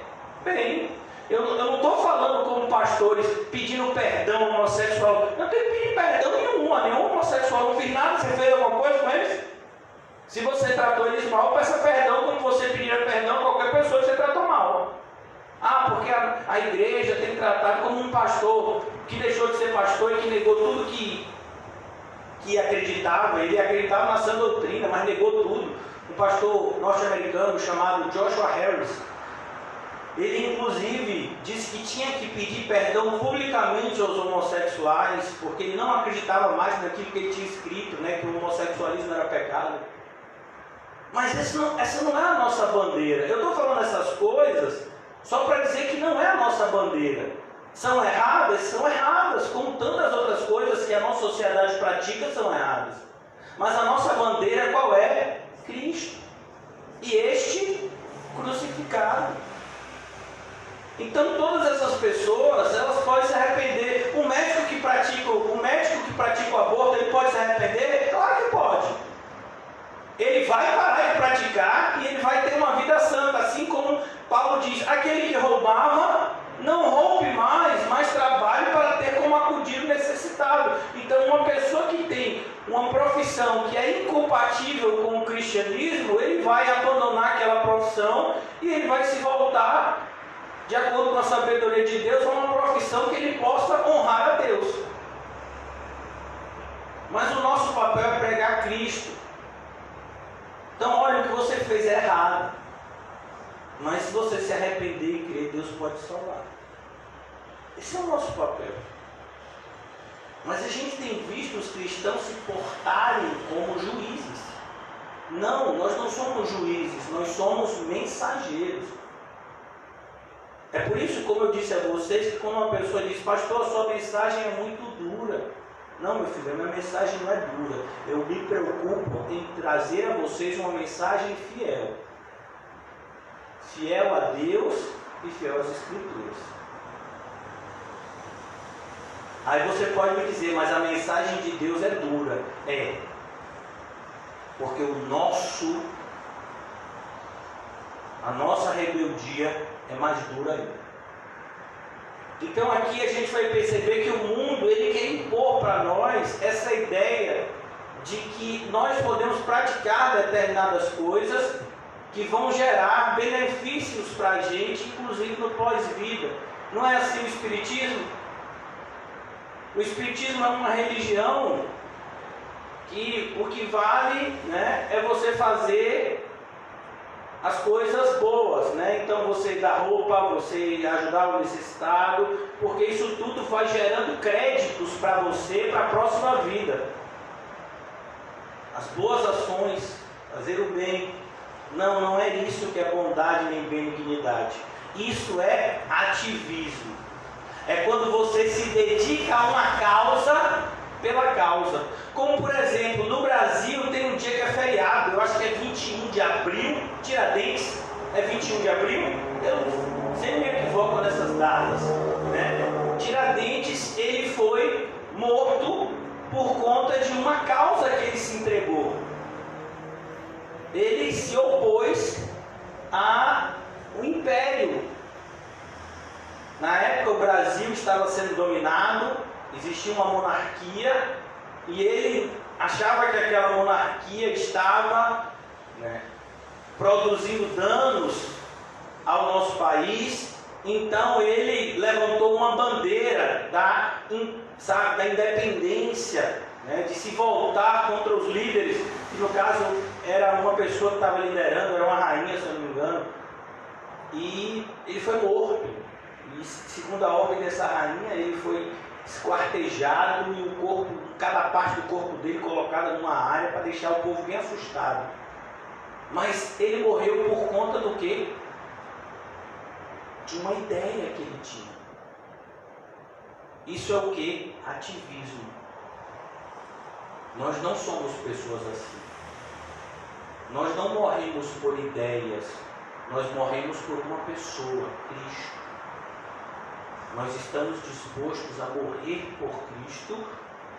Bem. Eu não estou falando como pastores pedindo perdão ao homossexual. Eu não tenho que pedir perdão nenhum homossexual. Não fiz nada, você fez alguma coisa com eles? Se você tratou eles mal, peça perdão como você pedir perdão a qualquer pessoa que você tratou mal. Ah, porque a igreja tem tratado como um pastor que deixou de ser pastor e que negou tudo que acreditava. Ele acreditava na sã doutrina, mas negou tudo. Um pastor norte-americano chamado Joshua Harris, ele inclusive disse que tinha que pedir perdão publicamente aos homossexuais, porque ele não acreditava mais naquilo que ele tinha escrito, né, que o homossexualismo era pecado. Mas essa não é a nossa bandeira. Eu estou falando essas coisas só para dizer que não é a nossa bandeira. São erradas, como tantas outras coisas que a nossa sociedade pratica são erradas. Mas a nossa bandeira qual é? Cristo. E este crucificado. Então todas essas pessoas, elas podem se arrepender. O médico que pratica o aborto, ele pode se arrepender? Claro que pode. Ele vai parar de praticar e ele vai ter uma vida santa, assim como Paulo diz, aquele que roubava, não roube mais, mas trabalhe para ter como acudir o necessitado. Então uma pessoa que tem uma profissão que é incompatível com o cristianismo, ele vai abandonar aquela profissão e ele vai se voltar, de acordo com a sabedoria de Deus, a uma profissão que ele possa honrar a Deus. Mas o nosso papel é pregar Cristo. Então olha, o que você fez é errado. Mas se você se arrepender e crer, Deus pode salvar. Esse é o nosso papel. Mas a gente tem visto os cristãos se portarem como juízes. Não, nós não somos juízes, nós somos mensageiros. É por isso, como eu disse a vocês, que quando uma pessoa diz, pastor, a sua mensagem é muito dura. Não, meu filho, a minha mensagem não é dura. Eu me preocupo em trazer a vocês uma mensagem fiel. Fiel a Deus e fiel às Escrituras. Aí você pode me dizer, mas a mensagem de Deus é dura. É. Porque a nossa rebeldia é mais dura ainda. Então aqui a gente vai perceber que o mundo ele quer impor para nós essa ideia de que nós podemos praticar determinadas coisas que vão gerar benefícios para a gente, inclusive no pós-vida. Não é assim o Espiritismo? O Espiritismo é uma religião que o que vale, né, é você fazer as coisas boas, né? Então você dá roupa, você ajudar o necessitado, porque isso tudo vai gerando créditos para você, para a próxima vida. As boas ações, fazer o bem, não é isso que é bondade nem benignidade. Isso é ativismo. É quando você se dedica a uma causa pela causa. Como por exemplo, no Brasil tem um dia que é feriado, eu acho que é 21 de abril, Tiradentes, é 21 de abril? Eu sempre me equivoco nessas datas, né? Tiradentes, ele foi morto por conta de uma causa que ele se entregou. Ele se opôs ao império. Na época o Brasil estava sendo dominado, existia uma monarquia, e ele achava que aquela monarquia estava produzindo danos ao nosso país. Então ele levantou uma bandeira da independência, de se voltar contra os líderes, que no caso era uma pessoa que estava liderando, era uma rainha, se eu não me engano, e ele foi morto. E segundo a ordem dessa rainha, ele foi esquartejado e o corpo, cada parte do corpo dele colocada numa área para deixar o povo bem assustado. Mas ele morreu por conta do quê? De uma ideia que ele tinha. Isso é o que? Ativismo. Nós não somos pessoas assim. Nós não morremos por ideias, nós morremos por uma pessoa, Cristo. Nós estamos dispostos a morrer por Cristo,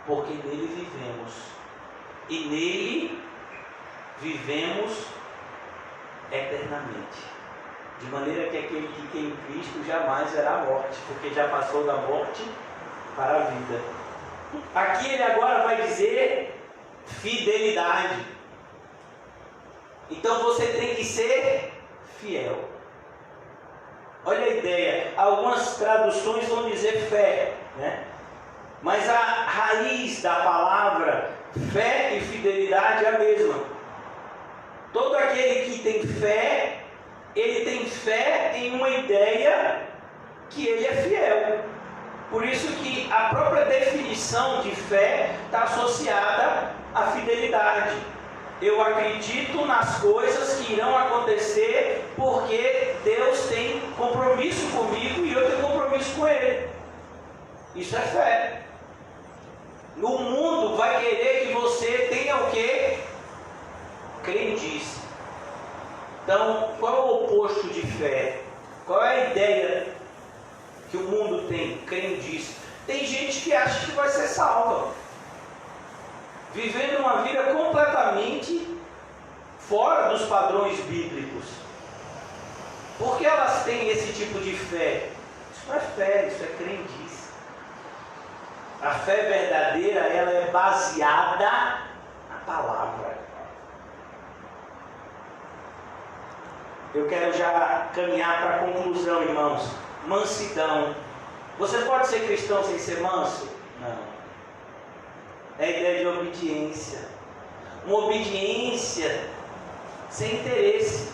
porque nele vivemos. E nele vivemos eternamente. De maneira que aquele que tem em Cristo jamais verá a morte, porque já passou da morte para a vida. Aqui ele agora vai dizer fidelidade. Então você tem que ser fiel. Olha a ideia. Algumas traduções vão dizer fé, mas a raiz da palavra fé e fidelidade é a mesma. Todo aquele que tem fé, ele tem fé em uma ideia que ele é fiel. Por isso que a própria definição de fé está associada à fidelidade. Eu acredito nas coisas que irão acontecer porque Deus tem compromisso comigo e eu tenho compromisso com Ele. Isso é fé. No mundo vai querer que você tenha o quê? Crendice. Então, qual é o oposto de fé? Qual é a ideia que o mundo tem? Crendice. Tem gente que acha que vai ser salva, vivendo uma vida completamente fora dos padrões bíblicos. Por que elas têm esse tipo de fé? Isso não é fé, isso é crendice. A fé verdadeira, ela é baseada na palavra. Eu quero já caminhar para a conclusão, irmãos. Mansidão. Você pode ser cristão sem ser manso? Não. É a ideia de obediência. Uma obediência sem interesse.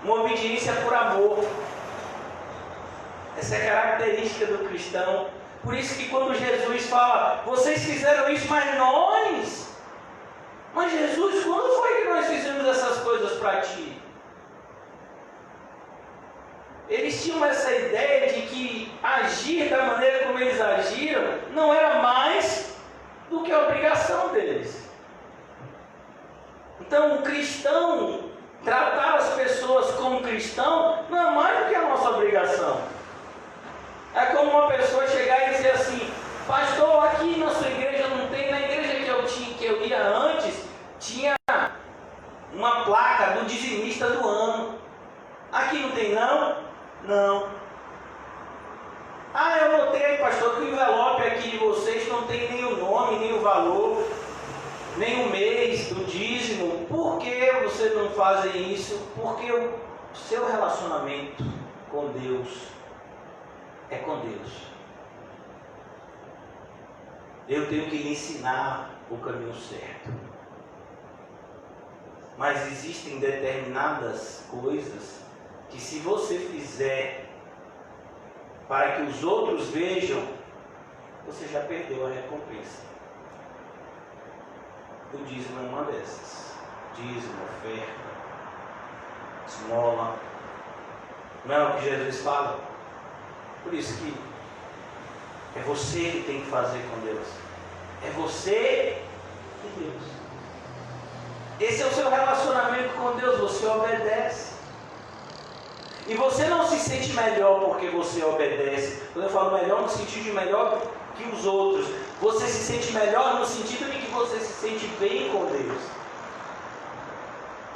Uma obediência por amor. Essa é a característica do cristão. Por isso que quando Jesus fala, vocês fizeram isso, mas nós. Mas Jesus, quando foi que nós fizemos essas coisas para ti? Eles tinham essa ideia de que agir da maneira como eles agiram não era mais do que a obrigação deles. Então, o cristão, tratar as pessoas como cristão, não é mais do que a nossa obrigação. É como uma pessoa chegar e dizer assim, pastor, aqui na sua igreja não tem, na igreja que eu ia antes, tinha uma placa do dizimista do ano. Aqui não tem não? Não. Ah, eu notei, pastor, que o envelope aqui de vocês não tem nem o nome, nem o valor, nem o mês do dízimo. Por que vocês não fazem isso? Porque o seu relacionamento com Deus é com Deus. Eu tenho que lhe ensinar o caminho certo. Mas existem determinadas coisas que se você fizer para que os outros vejam, você já perdeu a recompensa. O dízimo é uma dessas. Dízimo, oferta, esmola. Não é o que Jesus fala? Por isso que é você que tem que fazer com Deus. É você e Deus. Esse é o seu relacionamento com Deus, você obedece. E você não se sente melhor porque você obedece. Quando eu falo melhor, no sentido de melhor que os outros, você se sente melhor no sentido de que você se sente bem com Deus.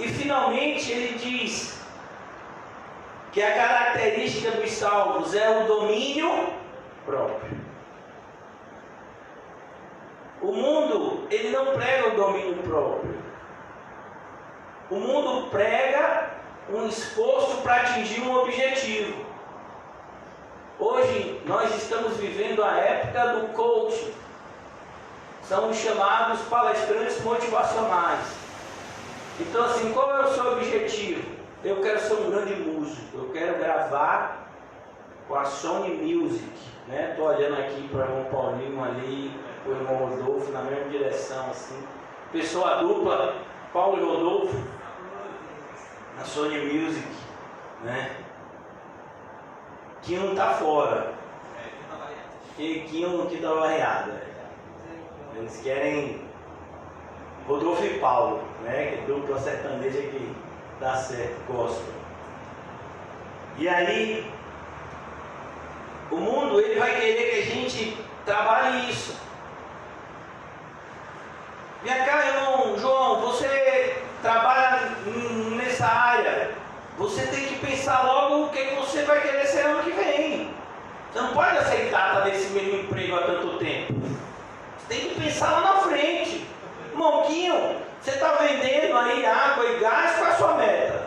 E finalmente ele diz que a característica dos salvos é o domínio próprio. O mundo, ele não prega o domínio próprio. O mundo prega um esforço para atingir um objetivo. Hoje nós estamos vivendo a época do coaching. São os chamados palestrantes motivacionais. Então assim, qual é o seu objetivo? Eu quero ser um grande músico. Eu quero gravar com a Sony Music. Estou olhando aqui para o irmão Paulinho ali, o irmão Rodolfo na mesma direção assim. Pessoa dupla, Paulo e Rodolfo, na Sony Music, né? Que não está fora. Que um que dá variada. Eles querem Rodolfo e Paulo, né? Que é dupla sertaneja que dá certo, gospel. E aí, o mundo ele vai querer que a gente trabalhe isso. Vem cá, irmão João, você trabalha nessa área. Você tem que pensar logo o que você vai querer ser ano que vem. Você não pode aceitar estar nesse mesmo emprego há tanto tempo. Você tem que pensar lá na frente. Monquinho, você está vendendo aí água e gás, qual é a sua meta?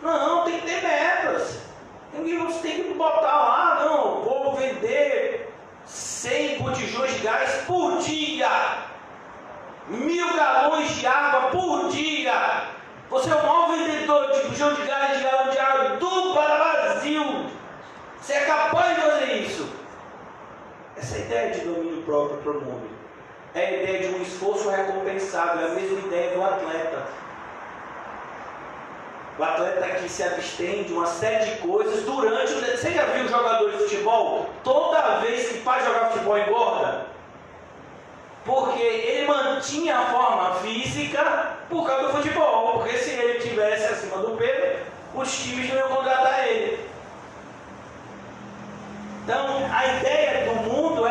Não, tem que ter metas. Você tem que botar lá, não, vou vender 100 botijões de gás por dia. 1000 galões de água por dia. Você é o maior vendedor de botijão de gás, de galão de água do Brasil. Você é capaz de fazer isso. Essa é a ideia de domínio próprio para o mundo. É a ideia de um esforço recompensado. É a mesma ideia do atleta. O atleta que se abstém de uma série de coisas durante o... Você já viu jogadores de futebol? Toda vez que faz jogar futebol engorda. Porque ele mantinha a forma física por causa do futebol. Porque se ele estivesse acima do peso, os times não iam contratar ele. Então, a ideia do mundo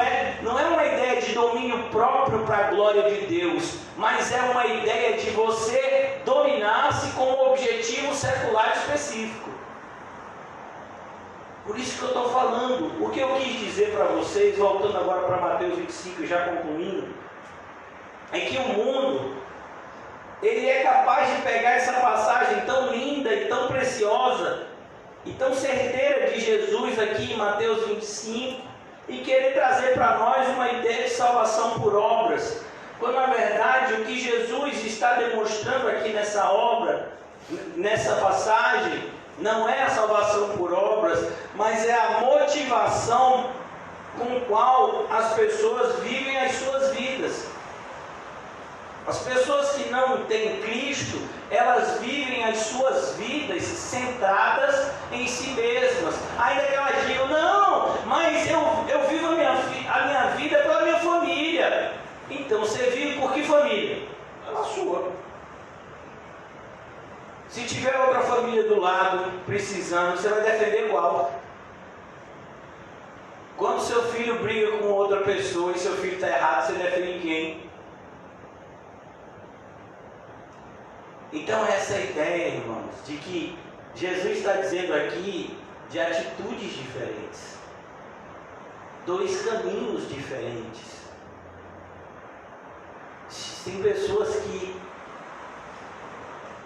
não é uma ideia de domínio próprio para a glória de Deus, mas é uma ideia de você dominar-se com um objetivo secular específico. Por isso que eu estou falando. O que eu quis dizer para vocês, voltando agora para Mateus 25 e já concluindo, é que o mundo, ele é capaz de pegar essa passagem tão linda e tão preciosa e tão certeira de Jesus aqui em Mateus 25 e querer trazer para nós uma ideia de salvação por obras, quando na verdade o que Jesus está demonstrando aqui nessa obra, nessa passagem, não é a salvação por obras, mas é a motivação com qual as pessoas vivem as suas vidas. As pessoas que não têm Cristo, elas vivem as suas vidas centradas em si mesmas. Ainda que elas digam, não, mas eu vivo a minha vida pela minha família. Então você vive por que família? Pela sua. Se tiver outra família do lado, precisando, você vai defender igual. Quando seu filho briga com outra pessoa e seu filho está errado, você defende quem? Então essa é a ideia, irmãos, de que Jesus está dizendo aqui de atitudes diferentes. 2 caminhos diferentes. Tem pessoas que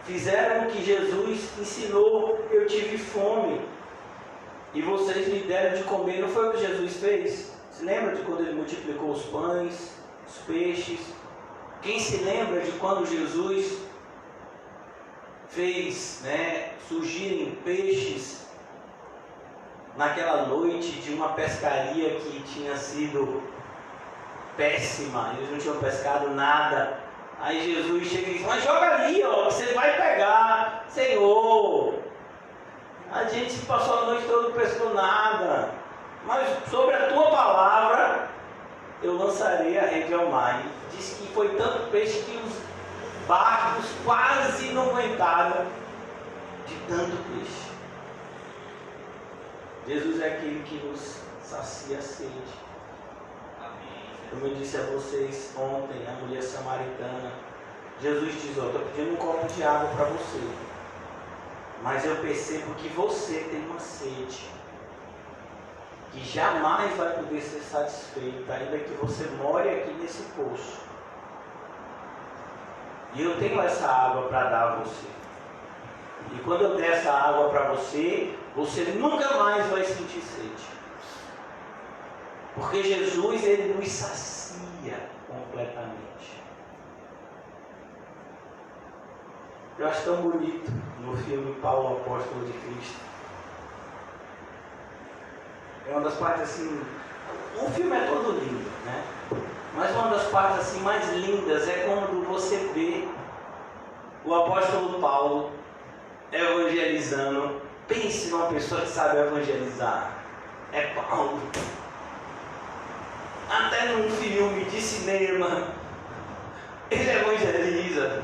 fizeram o que Jesus ensinou. Eu tive fome e vocês me deram de comer. Não foi o que Jesus fez? Se lembra de quando ele multiplicou os pães, os peixes? Quem se lembra de quando Jesus fez surgirem peixes naquela noite de uma pescaria que tinha sido péssima, eles não tinham pescado nada. Aí Jesus chega e diz, mas joga ali, ó, você vai pegar. Senhor, a gente passou a noite toda, não pescou nada, mas sobre a tua palavra eu lançarei a rede ao mar. E disse que foi tanto peixe que os barcos quase não aguentaram de tanto peixe. Jesus é aquele que nos sacia a sede. Como eu disse a vocês ontem, a mulher samaritana, Jesus diz: eu estou pedindo um copo de água para você, mas eu percebo que você tem uma sede que jamais vai poder ser satisfeita, ainda que você more aqui nesse poço. E eu tenho essa água para dar a você. E quando eu der essa água para você, você nunca mais vai sentir sede. Porque Jesus, ele nos sacia completamente. Eu acho tão bonito no filme Paulo, Apóstolo de Cristo. É uma das partes assim, o filme é todo lindo, né? Mas uma das partes assim mais lindas é quando você vê o apóstolo Paulo evangelizando. Pense numa pessoa que sabe evangelizar. É Paulo. Até num filme de cinema ele evangeliza.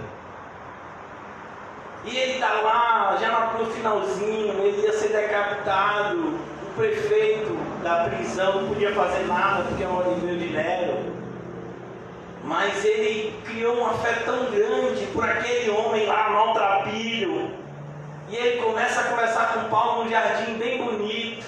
E ele está lá, já no finalzinho, ele ia ser decapitado. O prefeito da prisão não podia fazer nada porque é um ordeiro de Nero. Mas ele criou uma fé tão grande por aquele homem lá, maltrapilho. E ele começa a conversar com Paulo num jardim bem bonito.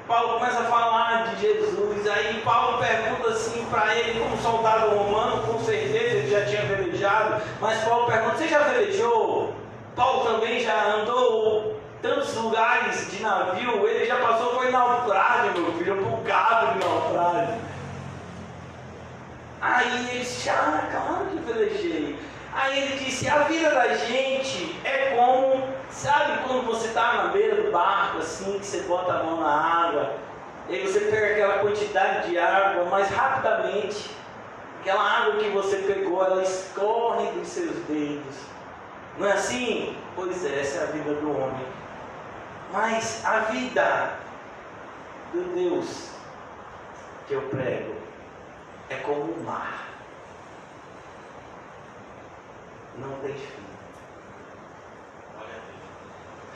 Paulo começa a falar de Jesus. Aí Paulo pergunta assim para ele, como soldado romano, com certeza ele já tinha velejado. Mas Paulo pergunta: você já velejou? Paulo também já andou tantos lugares de navio. Ele já passou, foi naufrágio, meu filho, um bocado de naufrágio. Aí ele disse: ah, claro que velejei. Aí ele disse: a vida da gente é como, sabe quando você está na beira do barco, assim, que você bota a mão na água, e aí você pega aquela quantidade de água, mas rapidamente, aquela água que você pegou, ela escorre dos seus dedos. Não é assim? Pois é, essa é a vida do homem. Mas a vida do Deus que eu prego é como o mar. Não tem fim.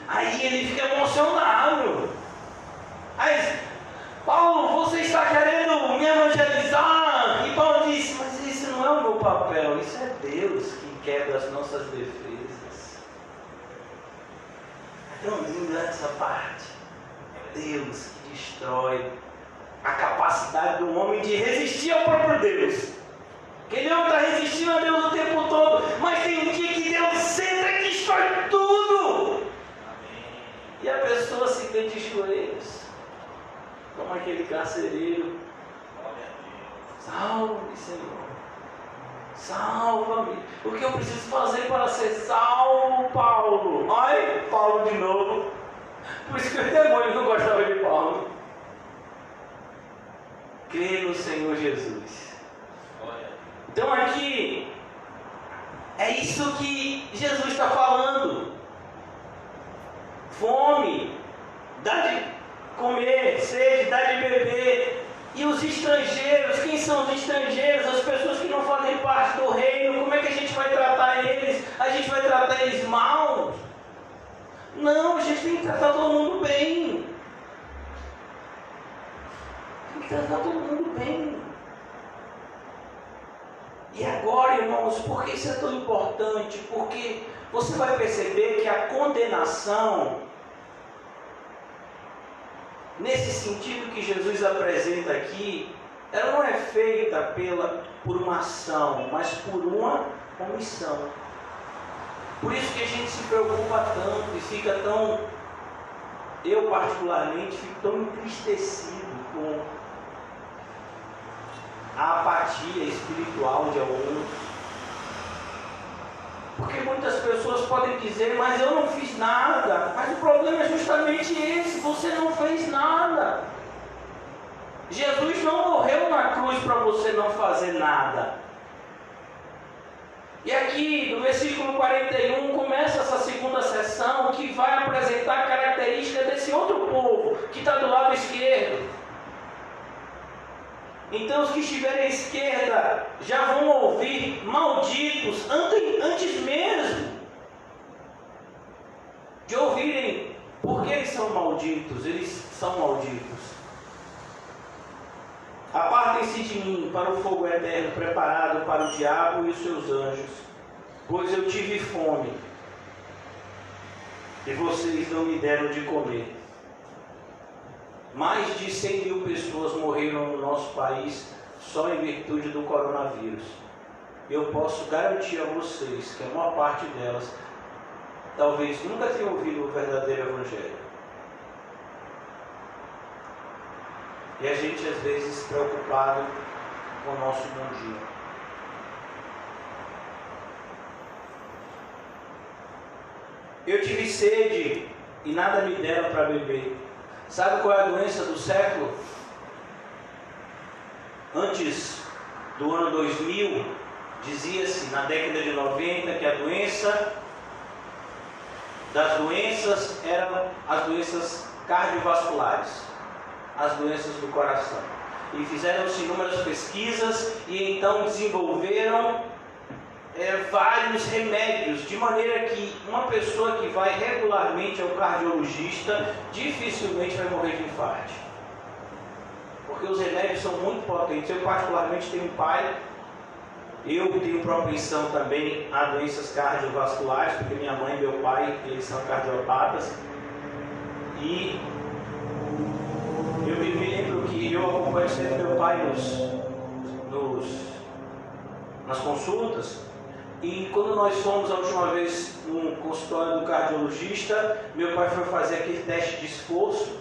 Aí ele fica emocionado. Aí, Paulo, você está querendo me evangelizar? E Paulo disse: mas isso não é o meu papel, isso é Deus que quebra as nossas defesas. É tão linda essa parte. É Deus que destrói a capacidade do homem de resistir ao próprio Deus. Ele não está resistindo a Deus o tempo todo, mas tem um dia que Deus senta e destrói tudo. E a pessoa se vê de joelhos, como aquele carcereiro: salve, Senhor, salva-me. O que eu preciso fazer para ser salvo, Paulo? Ai, Paulo de novo. Por isso que os demônios não gostavam de Paulo. Crê no Senhor Jesus. Então aqui, é isso que Jesus está falando. Fome, dá de comer, sede, dá de beber. E os estrangeiros, quem são os estrangeiros? As pessoas que não fazem parte do reino. Como é que a gente vai tratar eles? A gente vai tratar eles mal? Não, a gente tem que tratar todo mundo bem. Tem que tratar todo mundo bem. E agora, irmãos, por que isso é tão importante? Porque você vai perceber que a condenação, nesse sentido que Jesus apresenta aqui, ela não é feita por uma ação, mas por uma omissão. Por isso que a gente se preocupa tanto e fica tão, eu particularmente, fico tão entristecido com a apatia espiritual de alguns. Porque muitas pessoas podem dizer: mas eu não fiz nada. Mas o problema é justamente esse: você não fez nada. Jesus não morreu na cruz para você não fazer nada. E aqui, no versículo 41, começa essa segunda sessão que vai apresentar a característica desse outro povo que está do lado esquerdo. Então os que estiverem à esquerda já vão ouvir malditos antes mesmo de ouvirem porque eles são são malditos, eles são malditos. Apartem-se de mim para o fogo eterno preparado para o diabo e os seus anjos, pois eu tive fome e vocês não me deram de comer. Mais de 100.000 pessoas morreram no nosso país só em virtude do coronavírus. Eu posso garantir a vocês que a maior parte delas talvez nunca tenha ouvido o verdadeiro Evangelho. E a gente às vezes preocupado com o nosso mundinho. Eu tive sede e nada me deram para beber. Sabe qual é a doença do século? Antes do ano 2000, dizia-se na década de 90 que a doença das doenças eram as doenças cardiovasculares, as doenças do coração. E fizeram-se inúmeras pesquisas e então desenvolveram vários remédios, de maneira que uma pessoa que vai regularmente ao cardiologista dificilmente vai morrer de infarto. Porque os remédios são muito potentes. Eu particularmente tenho um pai, eu tenho propensão também a doenças cardiovasculares, porque minha mãe e meu pai, eles são cardiopatas. E eu me lembro que eu acompanho sempre meu pai nas consultas. E quando nós fomos a última vez no consultório do cardiologista, meu pai foi fazer aquele teste de esforço.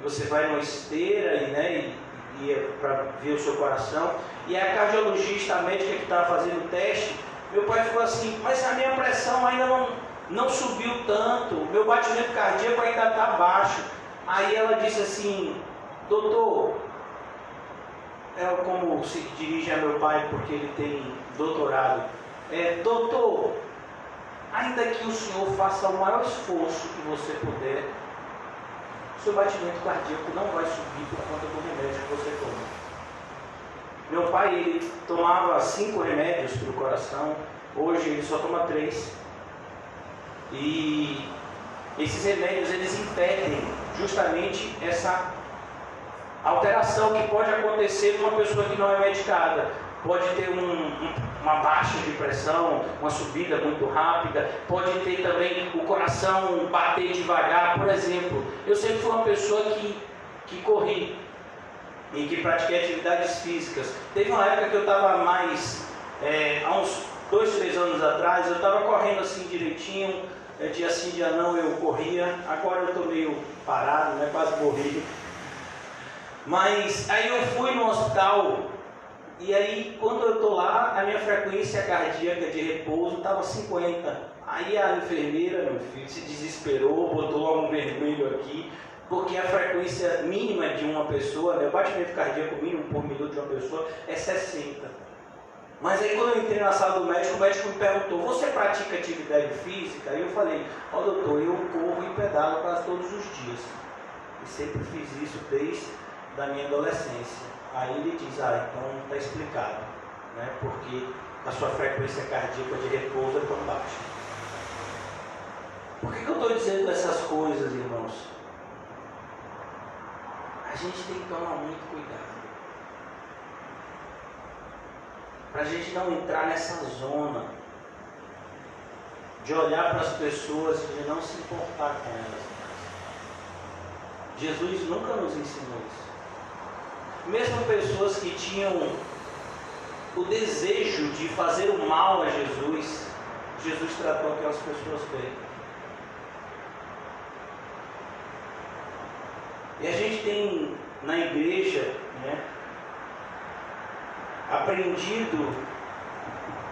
Você vai numa esteira e é para ver o seu coração. E a cardiologista, a médica que estava fazendo o teste, meu pai ficou assim: mas a minha pressão ainda não subiu tanto, meu batimento cardíaco ainda está baixo. Aí ela disse assim: doutor, como se dirige a meu pai porque ele tem doutorado, doutor, ainda que o senhor faça o maior esforço que você puder, seu batimento cardíaco não vai subir por conta do remédio que você toma. Meu pai, ele tomava 5 remédios para o coração, hoje ele só toma 3. E esses remédios, eles impedem justamente essa alteração que pode acontecer numa pessoa que não é medicada. Pode ter uma baixa de pressão, uma subida muito rápida, pode ter também o coração bater devagar. Por exemplo, eu sempre fui uma pessoa que corri e que pratiquei atividades físicas. Teve uma época que eu estava mais, há uns 2, 3 anos atrás, eu estava correndo assim direitinho, dia sim, dia não eu corria. Agora eu estou meio parado, quase morri. Mas aí eu fui no hospital. E aí, quando eu estou lá, a minha frequência cardíaca de repouso estava 50. Aí a enfermeira, meu filho, se desesperou, botou logo um vermelho aqui, porque a frequência mínima de uma pessoa, o batimento cardíaco mínimo por minuto de uma pessoa é 60. Mas aí, quando eu entrei na sala do médico, o médico me perguntou: você pratica atividade física? Aí eu falei: doutor, eu corro e pedalo quase todos os dias. E sempre fiz isso desde a minha adolescência. Aí ele diz: então está explicado, porque a sua frequência cardíaca de repouso é tão baixa. Por que eu estou dizendo essas coisas, irmãos? A gente tem que tomar muito cuidado, para a gente não entrar nessa zona de olhar para as pessoas e de não se importar com elas. Jesus nunca nos ensinou isso. Mesmo pessoas que tinham o desejo de fazer o mal a Jesus, Jesus tratou aquelas pessoas bem. E a gente tem na igreja aprendido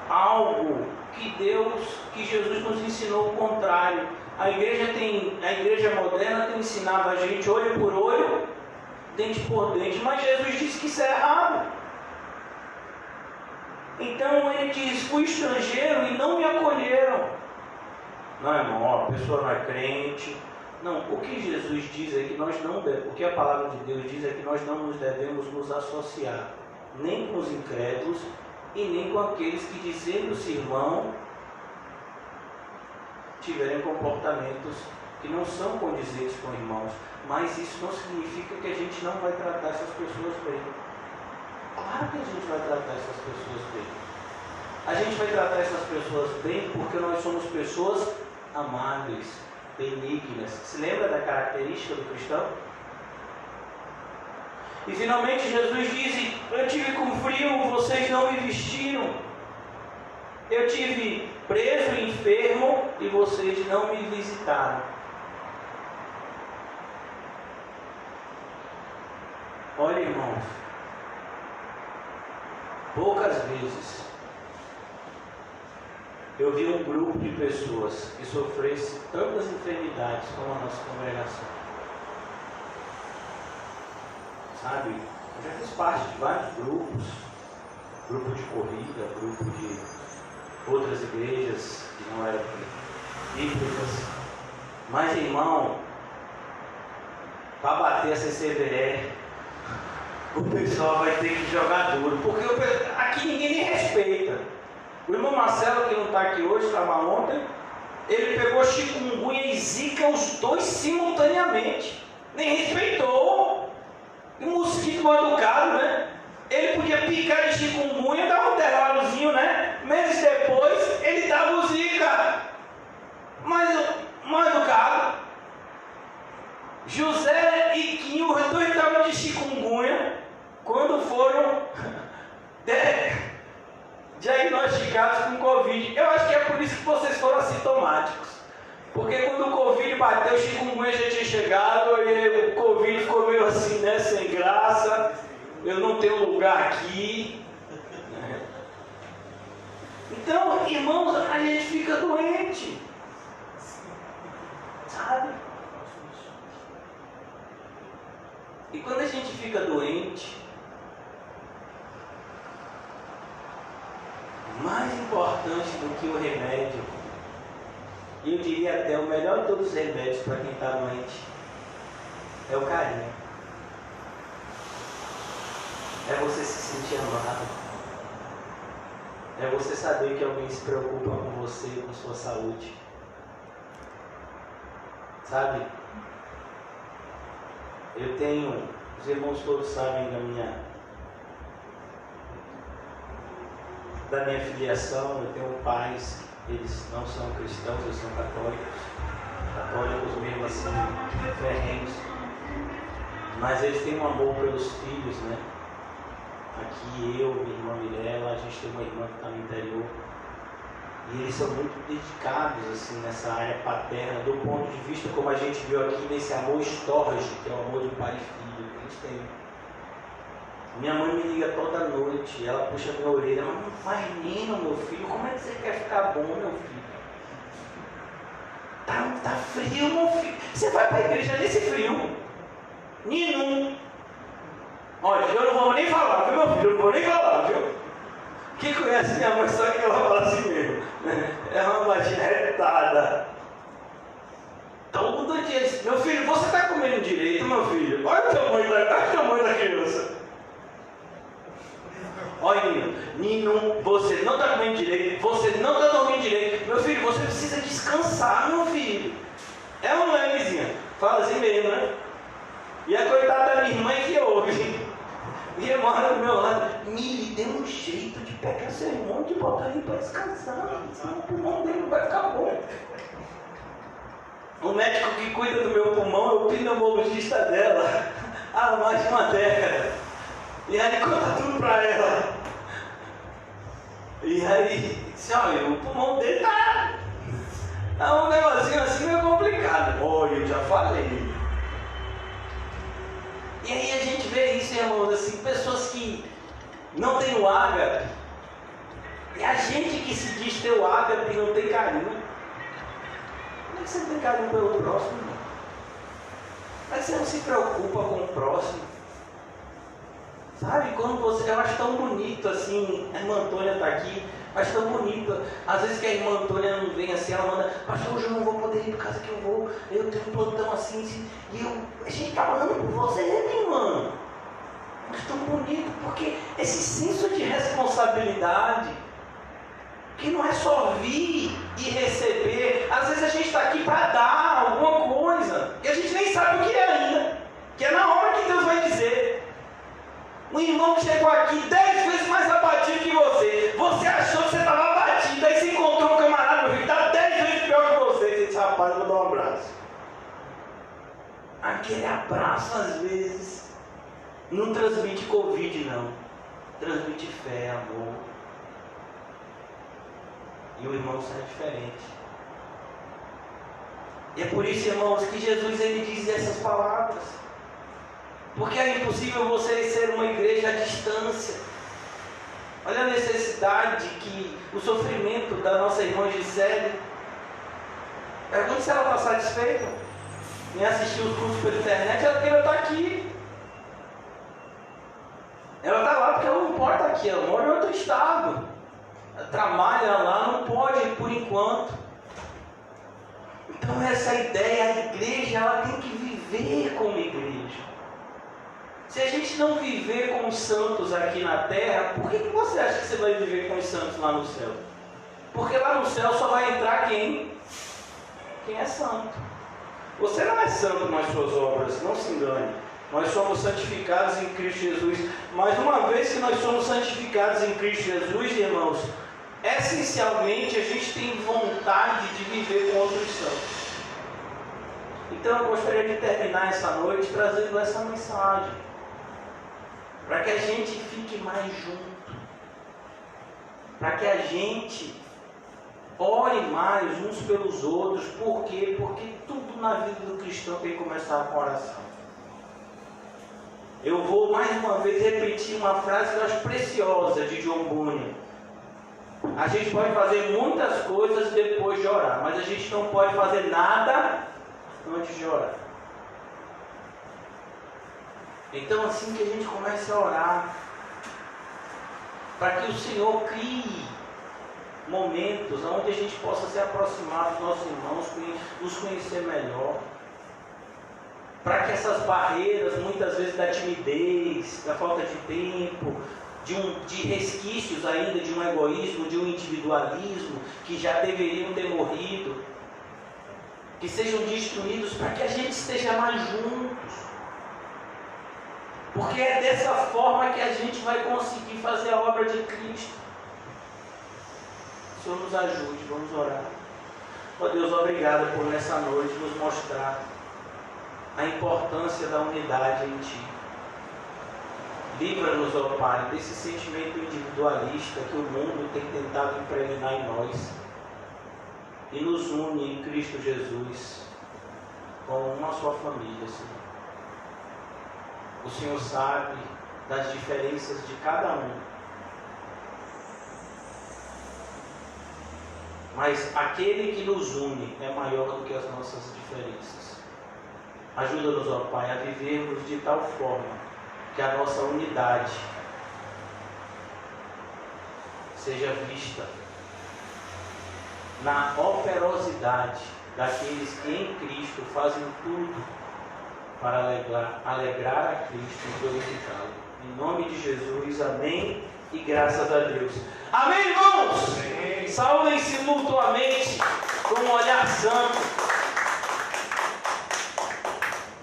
algo que Jesus nos ensinou o contrário. A igreja moderna tem ensinado a gente olho por olho, dente por dente, mas Jesus disse que isso é errado. Então ele diz: fui estrangeiro e não me acolheram. Não, irmão, a pessoa não é crente. Não, o que Jesus diz é que o que a palavra de Deus diz é que nós não nos devemos nos associar nem com os incrédulos e nem com aqueles que, dizendo-se irmão, tiverem comportamentos que não são condizentes com irmãos, mas isso não significa que a gente não vai tratar essas pessoas bem. Claro que a gente vai tratar essas pessoas bem. A gente vai tratar essas pessoas bem porque nós somos pessoas amáveis, benignas. Se lembra da característica do cristão? E finalmente Jesus diz: eu tive com frio, vocês não me vestiram. Eu tive preso e enfermo e vocês não me visitaram. Olha, irmãos, poucas vezes eu vi um grupo de pessoas que sofresse tantas enfermidades como a nossa congregação. Sabe, eu já fiz parte de vários grupos, grupo de corrida, grupo de outras igrejas que não eram bíblicas. Mas, irmão, para bater a CCBR, o pessoal vai ter que jogar duro, porque aqui ninguém nem respeita. O irmão Marcelo, que não está aqui hoje, estava ontem, ele pegou chikungunya e zika os dois simultaneamente. Nem respeitou. E um mosquito mal educado, né? Ele podia picar de chikungunya, dava um terrározinho, né? Meses depois, ele dava o zika. Mas mal educado. José e Quinho, os dois estavam de chikungunya quando foram diagnosticados com Covid. Eu acho que é por isso que vocês foram assintomáticos. Porque quando o Covid bateu, o chikungunya já tinha chegado, e o Covid ficou meio assim, né, sem graça. Eu não tenho lugar aqui. Então, irmãos, a gente fica doente. Sabe? E quando a gente fica doente, mais importante do que o remédio, e eu diria até o melhor de todos os remédios para quem está doente, é o carinho. É você se sentir amado. É você saber que alguém se preocupa com você e com sua saúde. Sabe? Eu tenho, os irmãos todos sabem da minha filiação. Eu tenho pais, eles não são cristãos, eles são católicos mesmo assim, ferrenhos, mas eles têm um amor pelos filhos, né? Aqui eu, minha irmã Mirella, a gente tem uma irmã que está no interior, e eles são muito dedicados assim nessa área paterna, do ponto de vista como a gente viu aqui nesse amor estorge, que é o amor de pai e filho que eles têm. Minha mãe me liga toda noite, ela puxa minha orelha: mas não faz nino, meu filho, como é que você quer ficar bom, meu filho? Tá frio, meu filho, você vai para a igreja nesse frio? Nino. Olha, eu não vou nem falar, viu, meu filho? Eu não vou nem falar, viu? Quem conhece minha mãe sabe que ela fala assim mesmo. É uma batina retada. Todo dia, meu filho, você está comendo direito, meu filho? Olha o tamanho da criança. Olha, Nino, você não está comendo direito, você não está dormindo direito. Meu filho, você precisa descansar, meu filho. É uma levezinha, fala assim mesmo, né? E a coitada da minha irmã que ouve. E mora do meu lado: Mili, dê um jeito de pegar seu irmão, de botar ele para descansar, senão o pulmão dele não vai ficar bom. O médico que cuida do meu pulmão é o pneumologista dela, há mais de uma década. E aí conta tudo pra ela. E aí disse: olha, o pulmão dele tá um negocinho assim meio complicado. Olha, eu já falei. E aí a gente vê isso, irmãos, assim, pessoas que não têm o ágape. E a gente que se diz ter o ágape e não tem carinho. Como é que você não tem carinho pelo próximo, irmão? Como é que você não se preocupa com o próximo? Sabe, quando você, eu acho tão bonito assim, a irmã Antônia está aqui, acho tão bonito. Às vezes que a irmã Antônia não vem assim, ela manda: pastor, hoje eu não vou poder ir por causa que eu tenho um plantão assim, e a gente está orando por você, né, irmã? Acho tão bonito, porque esse senso de responsabilidade, que não é só vir e receber. Às vezes a gente está aqui para dar alguma nem sabe o que é ainda. Que é na hora que Deus vai dizer. Um irmão que chegou aqui 10 vezes mais abatido que você. Você achou que você estava abatido, aí você encontrou um camarada, meu filho, que está 10 vezes pior que você. Você disse, rapaz, eu vou dar um abraço. Aquele abraço, às vezes, não transmite Covid, não. Transmite fé, amor. E o irmão sai diferente. E é por isso, irmãos, que Jesus ele diz essas palavras. Porque é impossível você ser uma igreja à distância. Olha a necessidade que o sofrimento da nossa irmã Gisele. Pergunte se ela está satisfeita em assistir os cultos pela internet. Ela queria estar aqui. Ela está lá porque ela não pode estar aqui. Ela mora em outro estado. Ela trabalha lá, não pode por enquanto. Então essa ideia, a igreja, ela tem que viver como igreja. Se a gente não viver com os santos aqui na terra, por que você acha que você vai viver com os santos lá no céu? Porque lá no céu só vai entrar quem é santo. Você não é santo nas suas obras, não se engane. Nós somos santificados em Cristo Jesus. Mas uma vez que nós somos santificados em Cristo Jesus, irmãos, essencialmente a gente tem vontade de viver com outros santos. Então eu gostaria de terminar essa noite trazendo essa mensagem. Para que a gente fique mais junto. Para que a gente ore mais uns pelos outros. Por quê? Porque tudo na vida do cristão tem que começar com oração. Eu vou mais uma vez repetir uma frase que eu acho preciosa de John Bunyan. A gente pode fazer muitas coisas depois de orar, mas a gente não pode fazer nada antes de orar. Então assim que a gente comece a orar, para que o Senhor crie momentos onde a gente possa se aproximar dos nossos irmãos, nos conhecer melhor, para que essas barreiras, muitas vezes da timidez, da falta de tempo, de resquícios ainda de um egoísmo, de um individualismo, que já deveriam ter morrido, que sejam destruídos, para que a gente esteja mais juntos. Porque é dessa forma que a gente vai conseguir fazer a obra de Cristo. O Senhor nos ajude, vamos orar. Ó Deus, obrigado por nessa noite nos mostrar a importância da unidade em Ti. Livra-nos, ó Pai, desse sentimento individualista que o mundo tem tentado impregnar em nós. E nos une em Cristo Jesus, como uma só família, Senhor. O Senhor sabe das diferenças de cada um. Mas aquele que nos une é maior do que as nossas diferenças. Ajuda-nos, ó Pai, a vivermos de tal forma que a nossa unidade seja vista na operosidade daqueles que em Cristo fazem tudo para alegrar a Cristo e glorificá-lo. Em nome de Jesus, amém e graças a Deus. Amém, irmãos? Saúdem-se mutuamente com um olhar santo.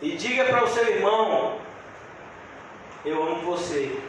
E diga para o seu irmão: eu amo você.